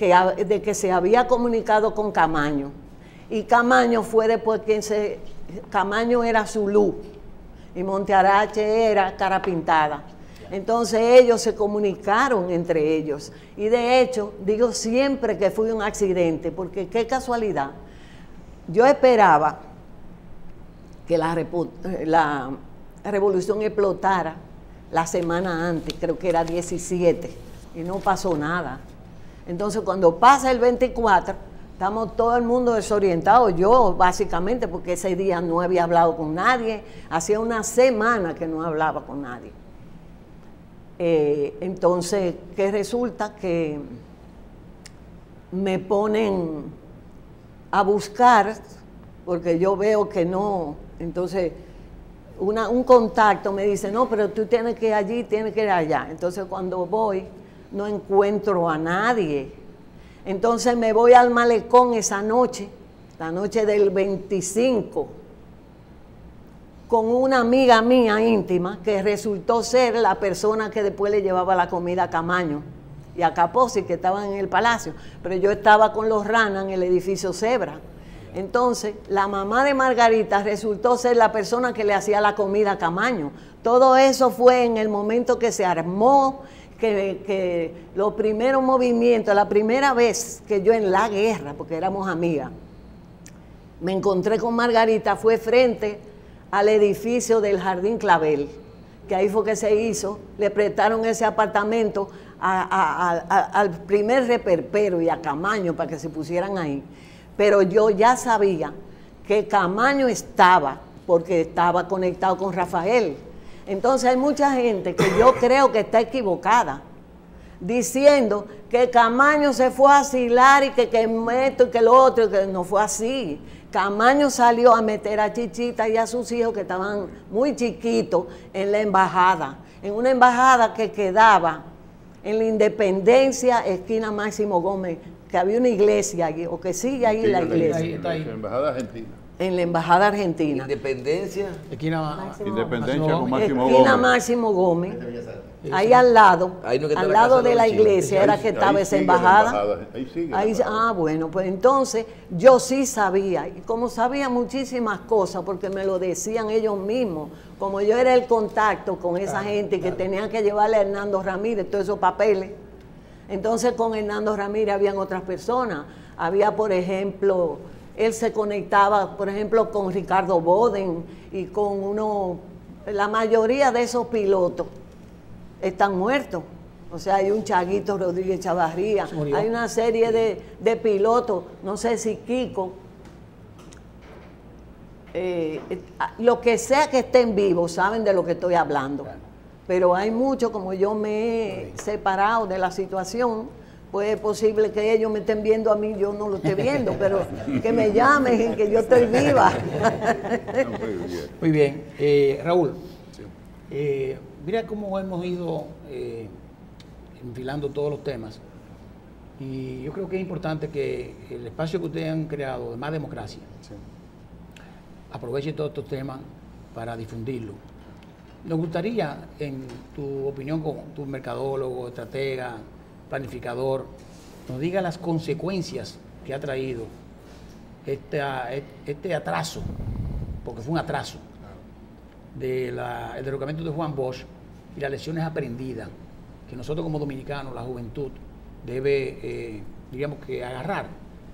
que se había comunicado con Camaño. Y Camaño fue después Camaño era Zulú y Montearache era Cara Pintada. Entonces ellos se comunicaron entre ellos. Y de hecho, digo siempre que fue un accidente, porque qué casualidad. Yo esperaba que la revolución explotara la semana antes, creo que era 17, y no pasó nada. Entonces cuando pasa el 24, estamos todo el mundo desorientado, yo básicamente, porque ese día no había hablado con nadie, hacía una semana que no hablaba con nadie. Entonces, ¿qué resulta? Que me ponen a buscar, porque yo veo que no, entonces un contacto me dice, no, pero tú tienes que ir allí, tienes que ir allá. Entonces cuando voy, no encuentro a nadie. Entonces me voy al malecón esa noche, la noche del 25, con una amiga mía íntima que resultó ser la persona que después le llevaba la comida a Camaño y a Caposi, que estaban en el palacio. Pero yo estaba con los Ranas en el edificio Zebra. Entonces, la mamá de Margarita resultó ser la persona que le hacía la comida a Camaño. Todo eso fue en el momento que se armó, que los primeros movimientos, la primera vez que yo en la guerra, porque éramos amigas, me encontré con Margarita, fue frente al edificio del Jardín Clavel, que ahí fue que se hizo, le prestaron ese apartamento al primer reperpero y a Camaño para que se pusieran ahí. Pero yo ya sabía que Camaño estaba, porque estaba conectado con Rafael. Entonces hay mucha gente que yo creo que está equivocada, diciendo que Camaño se fue a asilar y que esto y que lo otro, que no fue así. Camaño salió a meter a Chichita y a sus hijos, que estaban muy chiquitos, en la embajada, en una embajada que quedaba en la Independencia, esquina Máximo Gómez, que había una iglesia allí, o que sigue ahí la iglesia. En la Embajada Argentina. En la Embajada Argentina. Independencia. Independencia con Máximo Gómez. Esquina Máximo Gómez. Ahí al lado, Ahí no, que al está la lado casa de la de los iglesia, era que estaba esa embajada. Ahí sigue la embajada. Bueno, pues entonces yo sí sabía, y como sabía muchísimas cosas, porque me lo decían ellos mismos, como yo era el contacto con esa gente que tenían que llevarle a Hernando Ramírez todos esos papeles. Entonces con Hernando Ramírez habían otras personas. Había, por ejemplo, él se conectaba, por ejemplo, con Ricardo Boden y con la mayoría de esos pilotos están muertos. O sea, hay un Chaguito Rodríguez Chavarría, hay una serie de pilotos, no sé si Kiko, lo que sea que estén vivos, saben de lo que estoy hablando. Claro. Pero hay muchos, como yo me he separado de la situación, pues es posible que ellos me estén viendo a mí, yo no lo esté viendo, pero que me llamen, que yo estoy viva. Muy bien. Raúl, mira cómo hemos ido enfilando todos los temas. Y yo creo que es importante que el espacio que ustedes han creado de más democracia, aproveche todos estos temas para difundirlo. Nos gustaría, en tu opinión como tu mercadólogo, estratega, planificador, nos diga las consecuencias que ha traído este atraso, porque fue un atraso, del derrocamiento de Juan Bosch y las lecciones aprendidas que nosotros como dominicanos, la juventud, debe, digamos que agarrar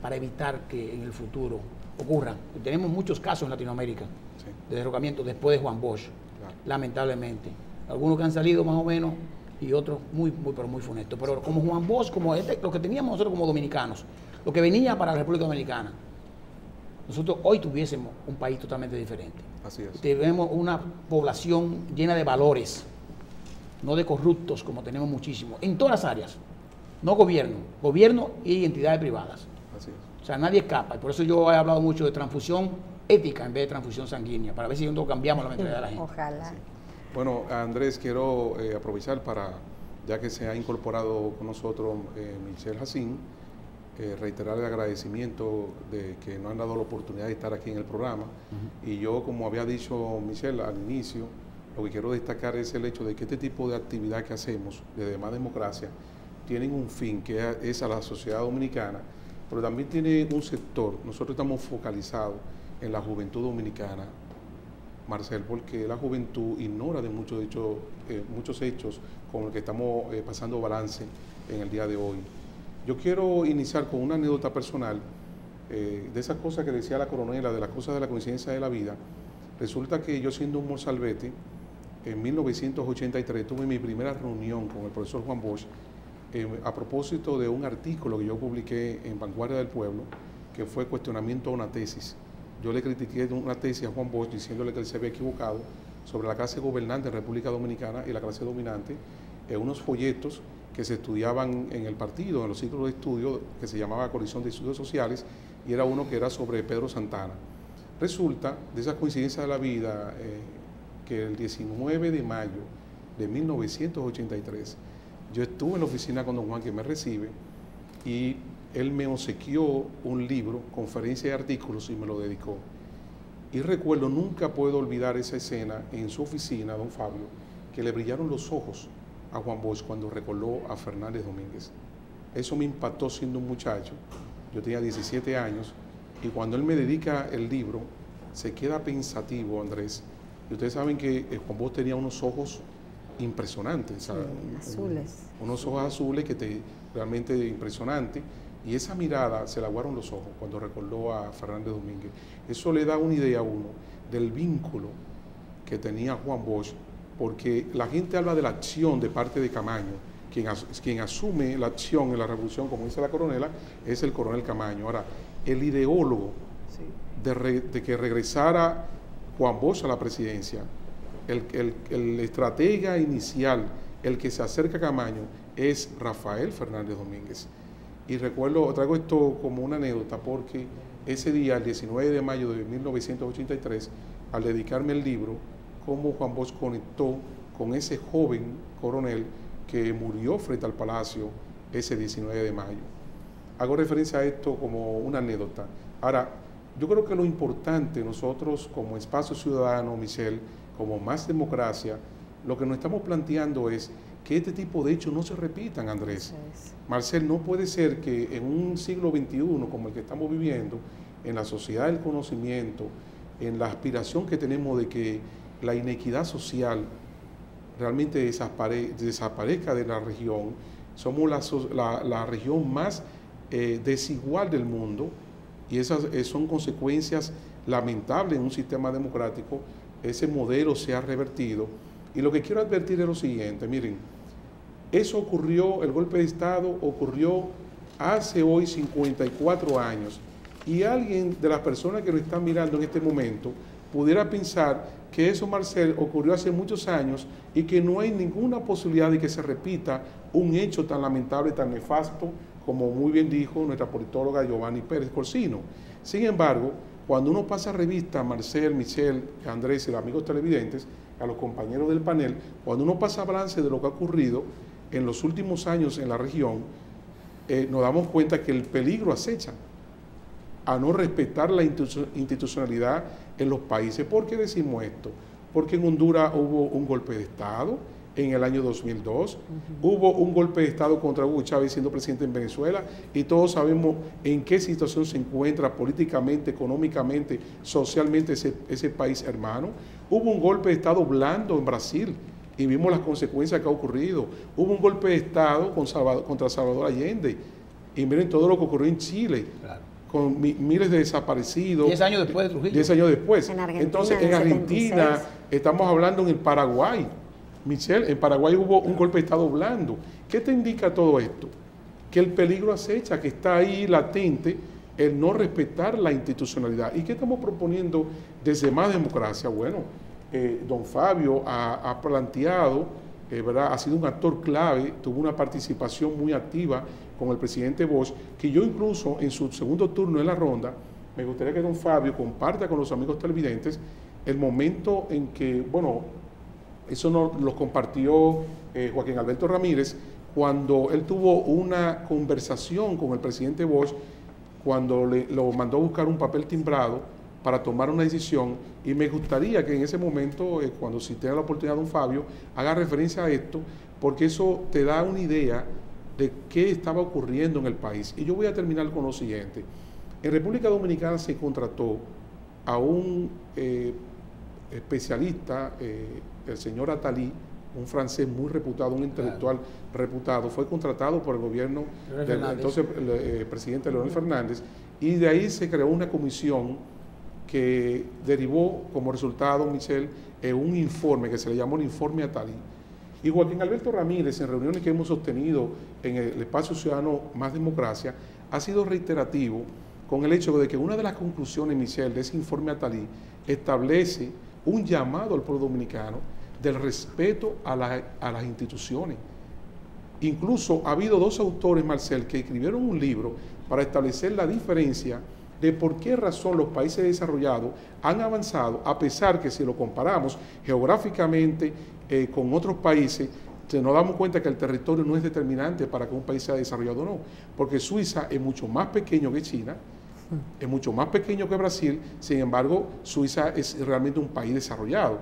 para evitar que en el futuro ocurran. Tenemos muchos casos en Latinoamérica de derrocamiento después de Juan Bosch, lamentablemente. Algunos que han salido más o menos y otros pero muy funestos. Pero como Juan Bosch, como lo que teníamos nosotros como dominicanos, lo que venía para la República Dominicana, nosotros hoy tuviésemos un país totalmente diferente. Así es. Tenemos una población llena de valores, no de corruptos, como tenemos muchísimo, en todas las áreas. No gobierno y entidades privadas. Así es. O sea, nadie escapa. Y por eso yo he hablado mucho de transfusión ética en vez de transfusión sanguínea, para ver si nosotros cambiamos la mentalidad de la gente. Ojalá. Sí. Bueno, Andrés, quiero aprovechar para, ya que se ha incorporado con nosotros Michelle Jacín, reiterar el agradecimiento de que nos han dado la oportunidad de estar aquí en el programa. Y yo, como había dicho Michelle al inicio, lo que quiero destacar es el hecho de que este tipo de actividad que hacemos de Más Democracia tienen un fin, que es a la sociedad dominicana, pero también tiene un sector. Nosotros estamos focalizados en la juventud dominicana, Marcel, porque la juventud ignora de muchos hechos con los que estamos pasando balance en el día de hoy. Yo quiero iniciar con una anécdota personal de esas cosas que decía la coronela, de las cosas de la coincidencia de la vida. Resulta que yo, siendo un mozalbete, en 1983 tuve mi primera reunión con el profesor Juan Bosch a propósito de un artículo que yo publiqué en Vanguardia del Pueblo, que fue cuestionamiento a una tesis. Yo le critiqué una tesis a Juan Bosch diciéndole que él se había equivocado sobre la clase gobernante en República Dominicana y la clase dominante, unos folletos que se estudiaban en el partido, en los ciclos de estudio, que se llamaba Coalición de Estudios Sociales, y era uno que era sobre Pedro Santana. Resulta, de esa coincidencia de la vida, que el 19 de mayo de 1983, yo estuve en la oficina con don Juan, que me recibe, y él me obsequió un libro, conferencia de artículos, y me lo dedicó. Y recuerdo, nunca puedo olvidar esa escena en su oficina, don Fabio, que le brillaron los ojos a Juan Bosch cuando recordó a Fernández Domínguez. Eso me impactó siendo un muchacho. Yo tenía 17 años, y cuando él me dedica el libro, se queda pensativo, Andrés. Y ustedes saben que Juan Bosch tenía unos ojos impresionantes, sí, azules. Unos ojos azules realmente impresionantes, y esa mirada se le aguaron los ojos cuando recordó a Fernández Domínguez. Eso le da una idea a uno del vínculo que tenía Juan Bosch, porque la gente habla de la acción de parte de Camaño. Quien asume la acción en la revolución, como dice la coronela, es el coronel Camaño. Ahora, el ideólogo de que regresara Juan Bosch a la presidencia, el estratega inicial, el que se acerca a Camaño, es Rafael Fernández Domínguez. Y recuerdo, traigo esto como una anécdota, porque ese día, el 19 de mayo de 1983, al dedicarme el libro, cómo Juan Bosch conectó con ese joven coronel que murió frente al Palacio ese 19 de mayo. Hago referencia a esto como una anécdota. Ahora, yo creo que lo importante nosotros como espacio ciudadano, Michelle, como Más Democracia, lo que nos estamos planteando es que este tipo de hechos no se repitan, Andrés. Marcel, no puede ser que en un siglo XXI como el que estamos viviendo, en la sociedad del conocimiento, en la aspiración que tenemos de que la inequidad social realmente desaparezca de la región. Somos la región más desigual del mundo, y esas son consecuencias lamentables en un sistema democrático. Ese modelo se ha revertido. Y lo que quiero advertir es lo siguiente, miren, eso ocurrió, el golpe de Estado ocurrió hace hoy 54 años, y alguien de las personas que lo están mirando en este momento pudiera pensar que eso, Marcel, ocurrió hace muchos años y que no hay ninguna posibilidad de que se repita un hecho tan lamentable, tan nefasto, como muy bien dijo nuestra politóloga Giovanni Pérez Corsino. Sin embargo, cuando uno pasa revista, Marcel, Michelle, Andrés y los amigos televidentes, a los compañeros del panel, cuando uno pasa balance de lo que ha ocurrido en los últimos años en la región, nos damos cuenta que el peligro acecha a no respetar la institucionalidad en los países. ¿Por qué decimos esto? Porque en Honduras hubo un golpe de Estado en el año 2002, hubo un golpe de Estado contra Hugo Chávez siendo presidente en Venezuela, y todos sabemos en qué situación se encuentra políticamente, económicamente, socialmente ese país hermano. Hubo un golpe de Estado blando en Brasil y vimos las consecuencias que ha ocurrido. Hubo un golpe de Estado contra Salvador Allende, y miren todo lo que ocurrió en Chile. Claro. Con miles de desaparecidos. 10 años después de Trujillo. 10 años después. En Argentina, entonces, en Argentina, estamos hablando en el Paraguay. Michelle, en Paraguay hubo un golpe de Estado blando. ¿Qué te indica todo esto? Que el peligro acecha, que está ahí latente, el no respetar la institucionalidad. ¿Y qué estamos proponiendo desde Más Democracia? Bueno, don Fabio ha planteado, ¿verdad? Ha sido un actor clave, tuvo una participación muy activa con el presidente Bosch, que yo incluso en su segundo turno en la ronda, me gustaría que don Fabio comparta con los amigos televidentes el momento en que, bueno, eso nos lo compartió Joaquín Alberto Ramírez, cuando él tuvo una conversación con el presidente Bosch, cuando lo mandó a buscar un papel timbrado para tomar una decisión, y me gustaría que en ese momento, cuando si tenga la oportunidad don Fabio, haga referencia a esto, porque eso te da una idea de qué estaba ocurriendo en el país. Y yo voy a terminar con lo siguiente. En República Dominicana se contrató a un especialista, el señor Attali, un francés muy reputado, un intelectual reputado, fue contratado por el gobierno del entonces presidente Leonel Fernández, y de ahí se creó una comisión que derivó como resultado, Michelle, un informe que se le llamó el informe Attali. Y Joaquín Alberto Ramírez, en reuniones que hemos sostenido en el espacio ciudadano Más Democracia, ha sido reiterativo con el hecho de que una de las conclusiones, Michelle, de ese informe Attali establece un llamado al pueblo dominicano del respeto a las instituciones. Incluso ha habido dos autores, Marcel, que escribieron un libro para establecer la diferencia de por qué razón los países desarrollados han avanzado, a pesar que si lo comparamos geográficamente con otros países, nos damos cuenta que el territorio no es determinante para que un país sea desarrollado o no, porque Suiza es mucho más pequeño que China, es mucho más pequeño que Brasil, sin embargo, Suiza es realmente un país desarrollado.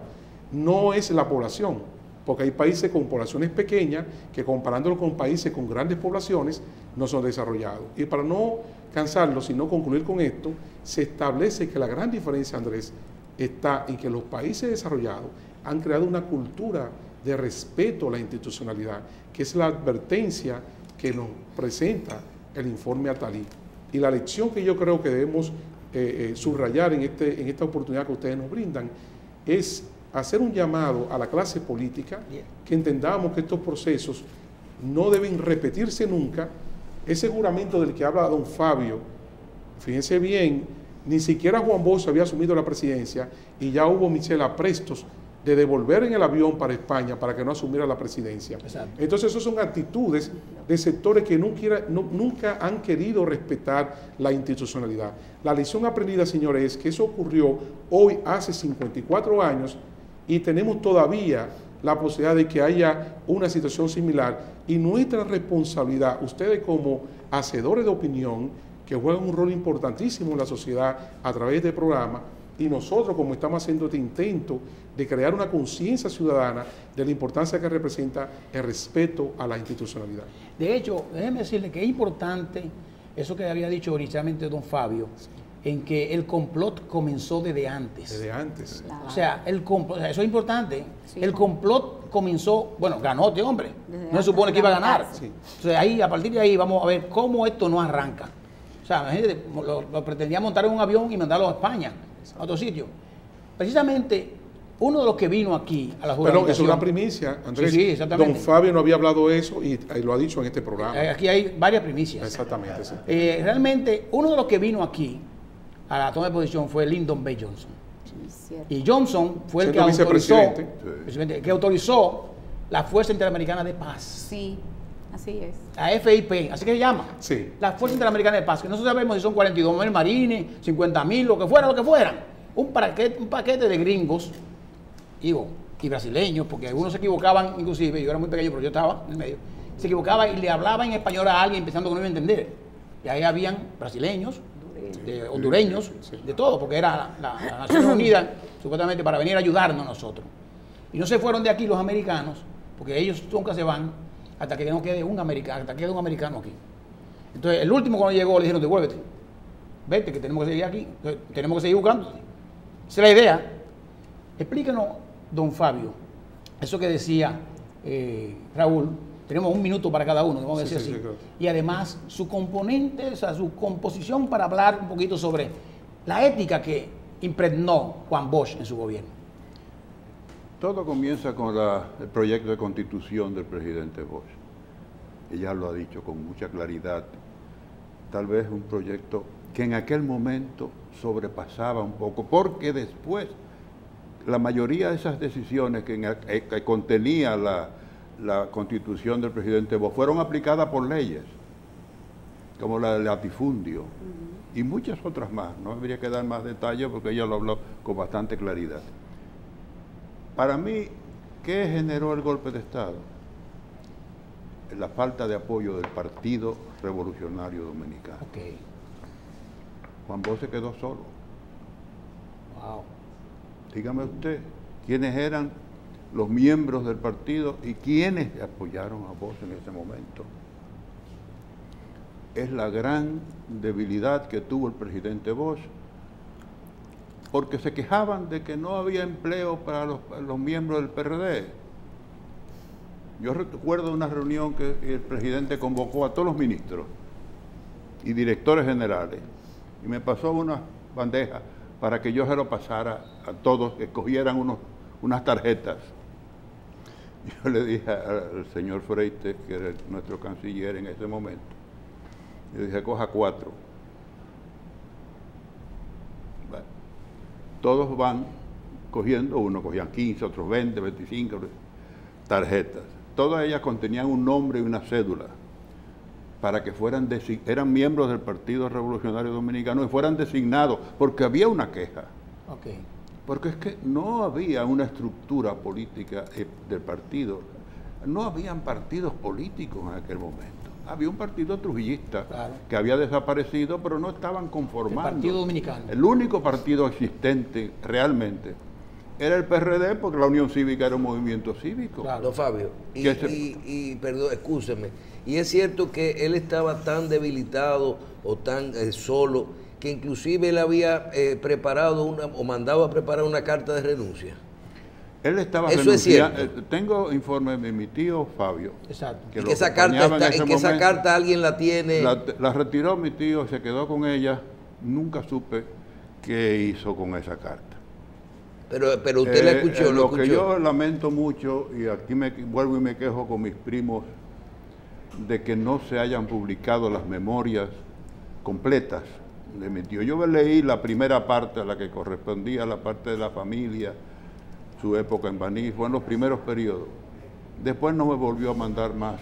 No es la población, porque hay países con poblaciones pequeñas que, comparándolo con países con grandes poblaciones, no son desarrollados. Y para no cansarlo, sino concluir con esto, se establece que la gran diferencia, Andrés, está en que los países desarrollados han creado una cultura de respeto a la institucionalidad, que es la advertencia que nos presenta el informe Attali. Y la lección que yo creo que debemos subrayar en esta oportunidad que ustedes nos brindan es hacer un llamado a la clase política, que entendamos que estos procesos no deben repetirse nunca. Ese juramento del que habla don Fabio, fíjense bien, ni siquiera Juan Bosch había asumido la presidencia y ya hubo, Michelle, aprestos de devolver en el avión para España para que no asumiera la presidencia. Exacto. Entonces, esas son actitudes de sectores que nunca han querido respetar la institucionalidad. La lección aprendida, señores, es que eso ocurrió hoy hace 54 años y tenemos todavía la posibilidad de que haya una situación similar, y nuestra responsabilidad, ustedes como hacedores de opinión, que juegan un rol importantísimo en la sociedad a través del programa, y nosotros como estamos haciendo este intento de crear una conciencia ciudadana de la importancia que representa el respeto a la institucionalidad. De hecho, déjeme decirle que es importante eso que había dicho originalmente don Fabio, en que el complot comenzó desde antes. Desde antes. Claro. O sea, eso es importante. Sí. El complot comenzó, bueno, ganó este hombre, Desde no se supone que iba a ganar. antes de Entonces ahí, a partir de ahí, vamos a ver cómo esto no arranca. O sea, imagínate, lo pretendía montar en un avión y mandarlo a España, a otro sitio. Precisamente, uno de los que vino aquí a la Pero juramentación... es una primicia, Andrés. Sí, exactamente. Don Fabio no había hablado eso y lo ha dicho en este programa. Aquí hay varias primicias. Exactamente, sí. Realmente, uno de los que vino aquí a la toma de posición fue Lyndon B. Johnson. Cierto. Y Johnson fue el que Siendo autorizó, vicepresidente. que autorizó la Fuerza Interamericana de Paz, Sí, así es. la FIP, así que se llama. Sí. La Fuerza Interamericana de Paz, que no sabemos si son 42.000 marines, 50.000, lo que fueran. Un paquete de gringos, digo, y brasileños, porque algunos se equivocaban, inclusive, yo era muy pequeño, pero yo estaba en el medio, se equivocaban y le hablaban en español a alguien pensando que no iba a entender. Y ahí habían brasileños, hondureños, de todo, porque era la Naciones Unidas, supuestamente para venir a ayudarnos a nosotros. Y no se fueron de aquí los americanos, porque ellos nunca se van hasta que no quede un americano, hasta que quede un americano aquí. Entonces, el último cuando llegó le dijeron, devuélvete, vete, que tenemos que seguir aquí, tenemos que seguir buscando. Esa es la idea. Explíquenos, don Fabio, eso que decía Raúl. Tenemos un minuto para cada uno, vamos a decir así. Claro. Y además su componente, o sea, su composición para hablar un poquito sobre la ética que impregnó Juan Bosch en su gobierno. Todo comienza con el proyecto de constitución del presidente Bosch. Ella lo ha dicho con mucha claridad. Tal vez un proyecto que en aquel momento sobrepasaba un poco, porque después la mayoría de esas decisiones que contenía la constitución del presidente Bosch fueron aplicadas por leyes, como la del latifundio y muchas otras más. No habría que dar más detalles porque ella lo habló con bastante claridad. Para mí, ¿qué generó el golpe de Estado? La falta de apoyo del Partido Revolucionario Dominicano. Ok. Juan Bosch se quedó solo. Wow. Dígame usted, ¿quiénes eran los miembros del partido y quiénes apoyaron a Bosch en ese momento? Es la gran debilidad que tuvo el presidente Bosch, porque se quejaban de que no había empleo para los miembros del PRD. Yo recuerdo una reunión que el presidente convocó a todos los ministros y directores generales y me pasó una bandeja para que yo se lo pasara a todos, que cogieran unas tarjetas. Yo le dije al señor Freite, que era nuestro canciller en ese momento, le dije, coja 4. Bueno, todos van cogiendo, unos cogían 15, otros 20, 25 tarjetas. Todas ellas contenían un nombre y una cédula para que eran miembros del Partido Revolucionario Dominicano y fueran designados, porque había una queja. Okay. Porque es que no había una estructura política del partido. No habían partidos políticos en aquel momento. Había un partido trujillista, claro, que había desaparecido, pero no estaban conformando. El Partido Dominicano. El único partido existente realmente era el PRD, porque la Unión Cívica era un movimiento cívico. Claro. Don Fabio, perdón, excúseme, y es cierto que él estaba tan debilitado o tan solo, que inclusive él había preparado o mandado a preparar una carta de renuncia. Él estaba Eso es cierto. Tengo informes de mi tío Fabio. Exacto. Que esa carta alguien la tiene. La retiró mi tío, se quedó con ella. Nunca supe qué hizo con esa carta. Pero usted la escuchó, lo que yo lamento mucho, y aquí vuelvo y me quejo con mis primos, de que no se hayan publicado las memorias completas de mi tío. Yo leí la primera parte, a la que correspondía a la parte de la familia, su época en Baní, fue en los primeros periodos. Después no me volvió a mandar más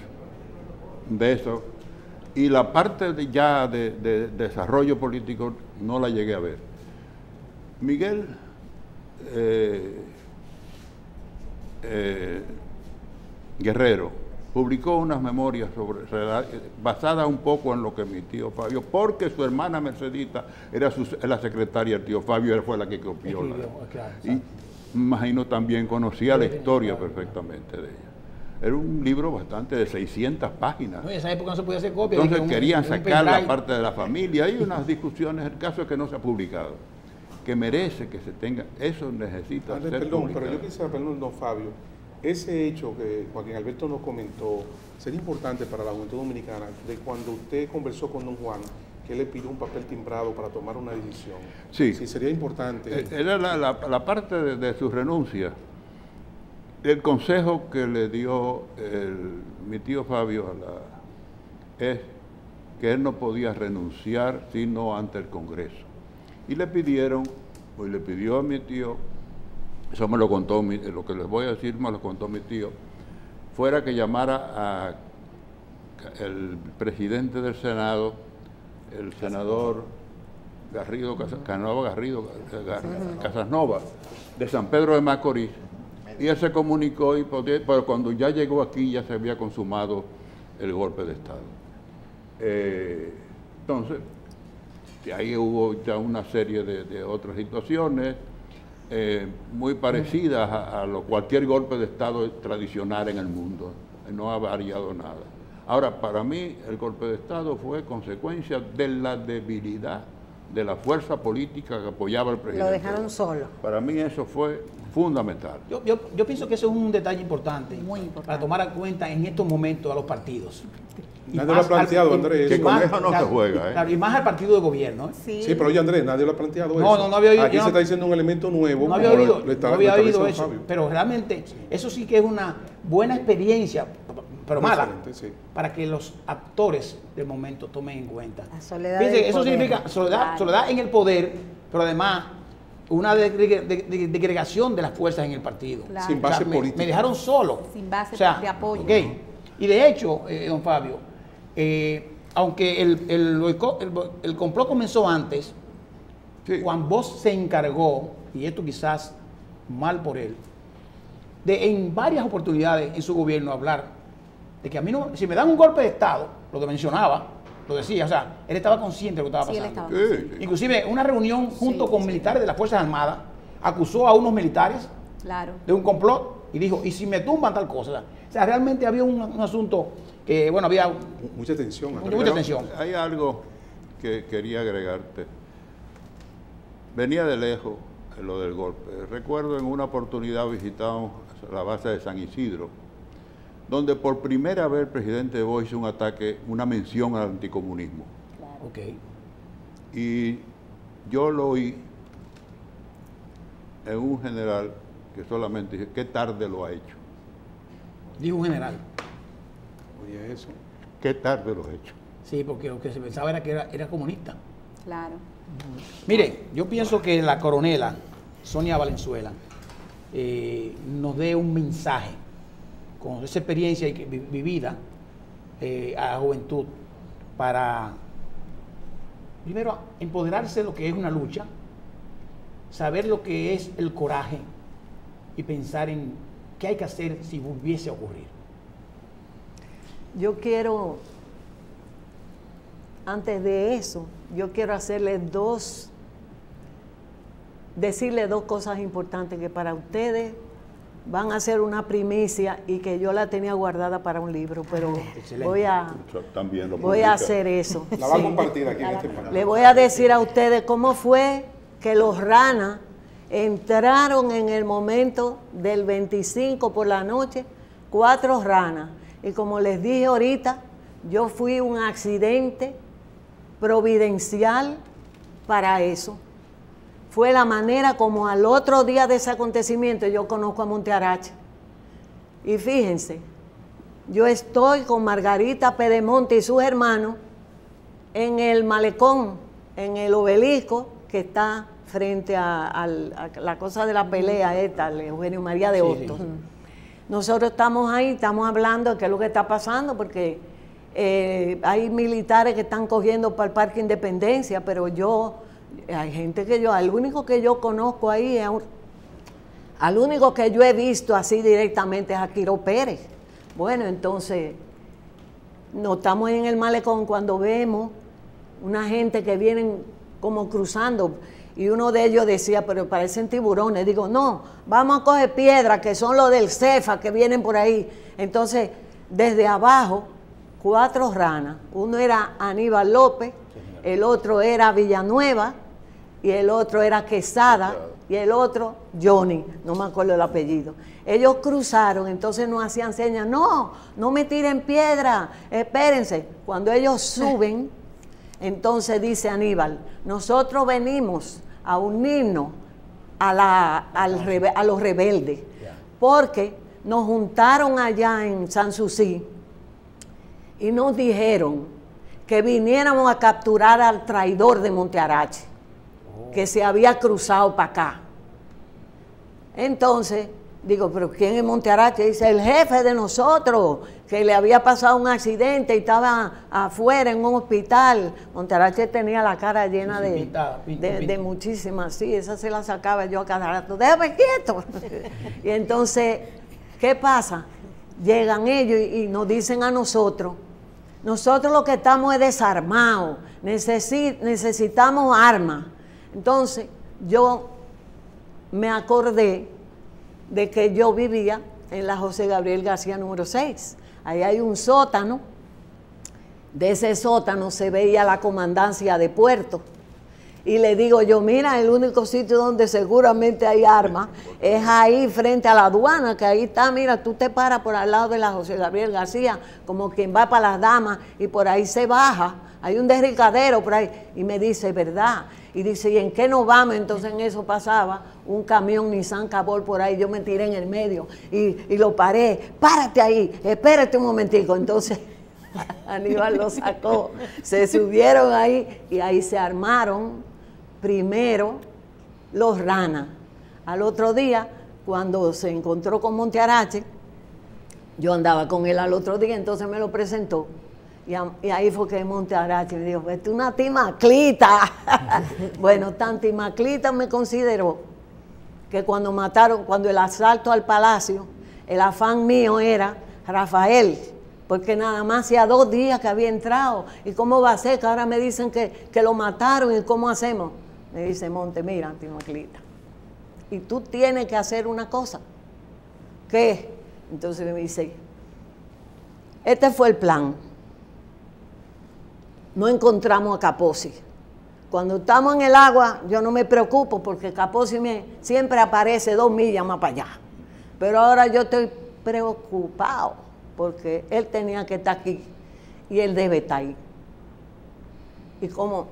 de eso. Y la parte de desarrollo político no la llegué a ver. Miguel Guerrero publicó unas memorias basadas un poco en lo que mi tío Fabio, porque su hermana Mercedita era la secretaria del tío Fabio, fue la que copió. Y imagino también conocía la historia perfectamente de ella. Era un libro bastante de 600 páginas. No, en esa época no se podía hacer copias. Entonces querían sacar la parte de la familia. Hay unas discusiones, el caso es que no se ha publicado, que merece que se tenga, eso necesita ser perdón, publicado. pero yo quisiera, perdón, don Fabio, ese hecho que Joaquín Alberto nos comentó sería importante para la juventud dominicana, de cuando usted conversó con don Juan, que le pidió un papel timbrado para tomar una decisión. Sí. Sí, sería importante. Era la parte de su renuncia. El consejo que le dio mi tío Fabio es que él no podía renunciar sino ante el Congreso. Y le pidieron, pues le pidió a mi tío, eso me lo contó, lo que les voy a decir me lo contó mi tío, fuera que llamara al presidente del Senado, el senador Casanova, de San Pedro de Macorís, y él se comunicó, pero cuando ya llegó aquí ya se había consumado el golpe de Estado. Entonces, ahí hubo ya una serie de otras situaciones muy parecidas a cualquier golpe de Estado tradicional en el mundo. No ha variado nada. Ahora, para mí, el golpe de Estado fue consecuencia de la debilidad de la fuerza política que apoyaba al presidente. Lo dejaron solo. Para mí eso fue fundamental. Yo pienso que eso es un detalle importante, Muy importante. para tomar en cuenta en estos momentos a los partidos. Nadie lo ha planteado, Andrés. Que con eso no se juega, ¿eh? Claro, y más al partido de gobierno. Sí, Sí, pero oye, Andrés, nadie lo ha planteado No, eso. no había oído. Aquí yo se está diciendo un elemento nuevo. No había como oído, lo está- no había lo está oído diciendo eso, Fabio. pero realmente eso sí que es una buena experiencia, pero Muy mala, excelente, sí. para que los actores del momento tomen en cuenta. La soledad Fíjense, del eso poder. significa soledad, Claro. soledad en el poder, pero además una degregación de las fuerzas en el partido. Claro. Sin base política. Me dejaron solo. Sin base O sea, de apoyo. ok. Y de hecho, don Fabio, aunque el complot comenzó antes, Sí. Juan Bosch se encargó, y esto quizás mal por él, de en varias oportunidades en su gobierno hablar de que a mí no, si me dan un golpe de Estado, lo que mencionaba, lo decía, o sea, él estaba consciente de lo que estaba Sí, él pasando. estaba Sí, sí. Inclusive una reunión junto Sí, con sí. militares de las Fuerzas Armadas, acusó a unos militares Claro. de un complot y dijo, y si me tumban tal cosa. O sea, realmente había un asunto que, bueno, había Mucha tensión. Andrés. mucha tensión. Hay algo que quería agregarte. Venía de lejos lo del golpe. Recuerdo en una oportunidad visitamos la base de San Isidro, donde por primera vez el presidente Bosch hizo un ataque, una mención al anticomunismo. Ok. Y yo lo oí en un general que solamente dice, qué tarde lo ha hecho. Dijo un general. Oye, eso. Qué tarde lo ha hecho. Sí, porque lo que se pensaba era que era comunista. Claro. Mire, yo pienso que la coronela Sonia Valenzuela nos dé un mensaje con esa experiencia vivida a la juventud para, primero, empoderarse de lo que es una lucha, saber lo que es el coraje y pensar en qué hay que hacer si volviese a ocurrir. Yo quiero, antes de eso, yo quiero decirle dos cosas importantes que para ustedes van a ser una primicia y que yo la tenía guardada para un libro, pero Excelente. También lo voy a hacer eso. La va a Sí. compartir aquí en este panel. Le voy a decir a ustedes cómo fue que los ranas entraron en el momento del 25 por la noche, 4 ranas. Y como les dije ahorita, yo fui un accidente providencial para eso. Fue la manera como al otro día de ese acontecimiento yo conozco a Monte Arache. Y fíjense, yo estoy con Margarita Pedemonte y sus hermanos en el malecón, en el obelisco que está frente a la cosa de la pelea esta, el Eugenio María de Hostos. Nosotros estamos ahí, estamos hablando de qué es lo que está pasando, porque hay militares que están cogiendo para el Parque Independencia, pero hay gente al único que yo conozco ahí, al único que yo he visto así directamente es a Quiro Pérez. Bueno, entonces, nos estamos en el malecón cuando vemos una gente que vienen como cruzando, y uno de ellos decía, pero parecen tiburones. Digo, no, vamos a coger piedras, que son los del Cefa, que vienen por ahí. Entonces, desde abajo, 4 ranas. Uno era Aníbal López, el otro era Villanueva, y el otro era Quesada, y el otro Johnny, no me acuerdo el apellido. Ellos cruzaron, entonces nos hacían señas, no me tiren piedra, espérense. Cuando ellos suben, entonces dice Aníbal, nosotros venimos a unirnos a los rebeldes, porque nos juntaron allá en Sanssouci y nos dijeron que viniéramos a capturar al traidor de Montearache, que se había cruzado para acá. Entonces, digo, ¿pero quién es Montearache? Dice, el jefe de nosotros, que le había pasado un accidente y estaba afuera en un hospital. Montearache tenía la cara llena de muchísimas, sí, esa se la sacaba yo a cada rato, déjame quieto. Y entonces, ¿qué pasa? Llegan ellos y nos dicen a nosotros lo que estamos es desarmados, necesitamos armas. Entonces, yo me acordé de que yo vivía en la José Gabriel García número 6. Ahí hay un sótano. De ese sótano se veía la comandancia de Puerto. Y le digo yo, mira, el único sitio donde seguramente hay armas es ahí frente a la aduana, que ahí está, mira, tú te paras por al lado de la José Gabriel García, como quien va para las damas, y por ahí se baja. Hay un derricadero por ahí. Y me dice, ¿verdad? Y dice, ¿y en qué nos vamos? Entonces en eso pasaba un camión Nissan Cabol por ahí, yo me tiré en el medio y lo paré, párate ahí, espérate un momentico. Entonces Aníbal lo sacó, se subieron ahí y ahí se armaron primero los ranas. Al otro día, cuando se encontró con Montearache, yo andaba con él al otro día, entonces me lo presentó. Y ahí fue que Montearache me dijo, es una timaclita. Bueno, tan timaclita me consideró que cuando el asalto al palacio, el afán mío era Rafael, porque nada más hacía 2 días que había entrado. ¿Y cómo va a ser? Que ahora me dicen que lo mataron, ¿y cómo hacemos? Me dice Monte, mira, timaclita, y tú tienes que hacer una cosa. ¿Qué? Entonces me dice, este fue el plan. No encontramos a Capozzi. Cuando estamos en el agua, yo no me preocupo porque Capozzi siempre aparece 2 millas más para allá. Pero ahora yo estoy preocupado porque él tenía que estar aquí y él debe estar ahí. Y como,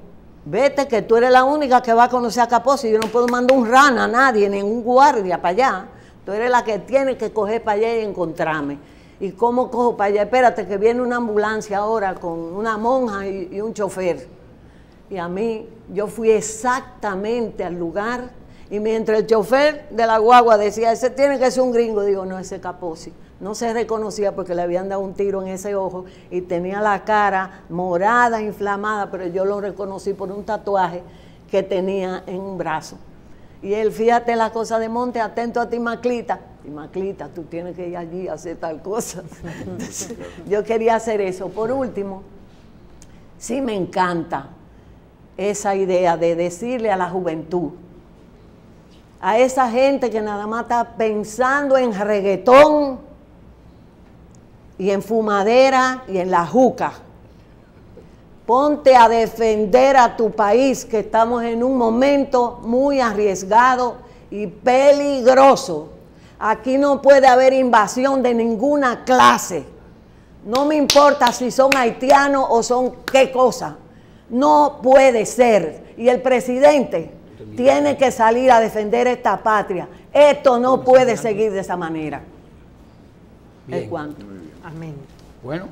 vete que tú eres la única que va a conocer a Capozzi, yo no puedo mandar un rana a nadie, ni un guardia para allá. Tú eres la que tiene que coger para allá y encontrarme. ¿Y cómo cojo para allá? Espérate, que viene una ambulancia ahora con una monja y un chofer. Y a mí, yo fui exactamente al lugar, y mientras el chofer de la guagua decía, ese tiene que ser un gringo, digo, no, ese Capozzi. No se reconocía porque le habían dado un tiro en ese ojo y tenía la cara morada, inflamada, pero yo lo reconocí por un tatuaje que tenía en un brazo. Y él, fíjate la cosa de Monte, atento a Timaclita. Timaclita, tú tienes que ir allí a hacer tal cosa. Entonces, yo quería hacer eso. Por último, sí me encanta esa idea de decirle a la juventud, a esa gente que nada más está pensando en reggaetón y en fumadera y en la juca. Ponte a defender a tu país, que estamos en un momento muy arriesgado y peligroso. Aquí no puede haber invasión de ninguna clase. No me importa si son haitianos o son qué cosa. No puede ser. Y el presidente tiene que salir a defender esta patria. Esto no puede seguir de esa manera. ¿Es cuánto? Amén. Bueno.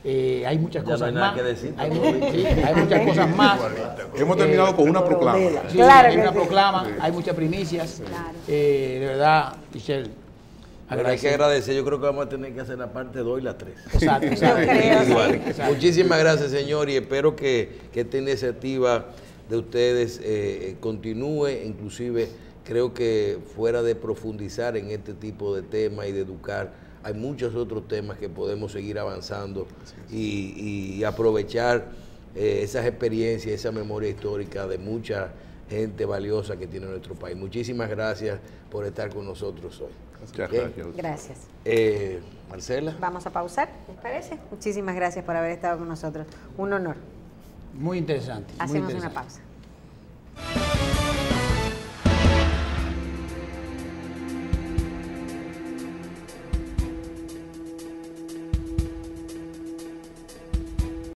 Hay muchas cosas más. Que decir. Hay muchas cosas más. Hemos terminado con una proclama. Sí, claro, hay una proclama, hay muchas primicias. Claro. De verdad, Michelle. Pero hay que agradecer, yo creo que vamos a tener que hacer la parte 2 y la 3. Exacto, exacto. Muchísimas gracias, señor, y espero que esta iniciativa de ustedes continúe, inclusive creo que fuera de profundizar en este tipo de temas y de educar, hay muchos otros temas que podemos seguir avanzando y aprovechar esas experiencias, esa memoria histórica de mucha gente valiosa que tiene nuestro país. Muchísimas gracias por estar con nosotros hoy. Muchas gracias. Gracias. Marcela. Vamos a pausar, ¿les parece? Muchísimas gracias por haber estado con nosotros. Un honor. Muy interesante. Hacemos una pausa.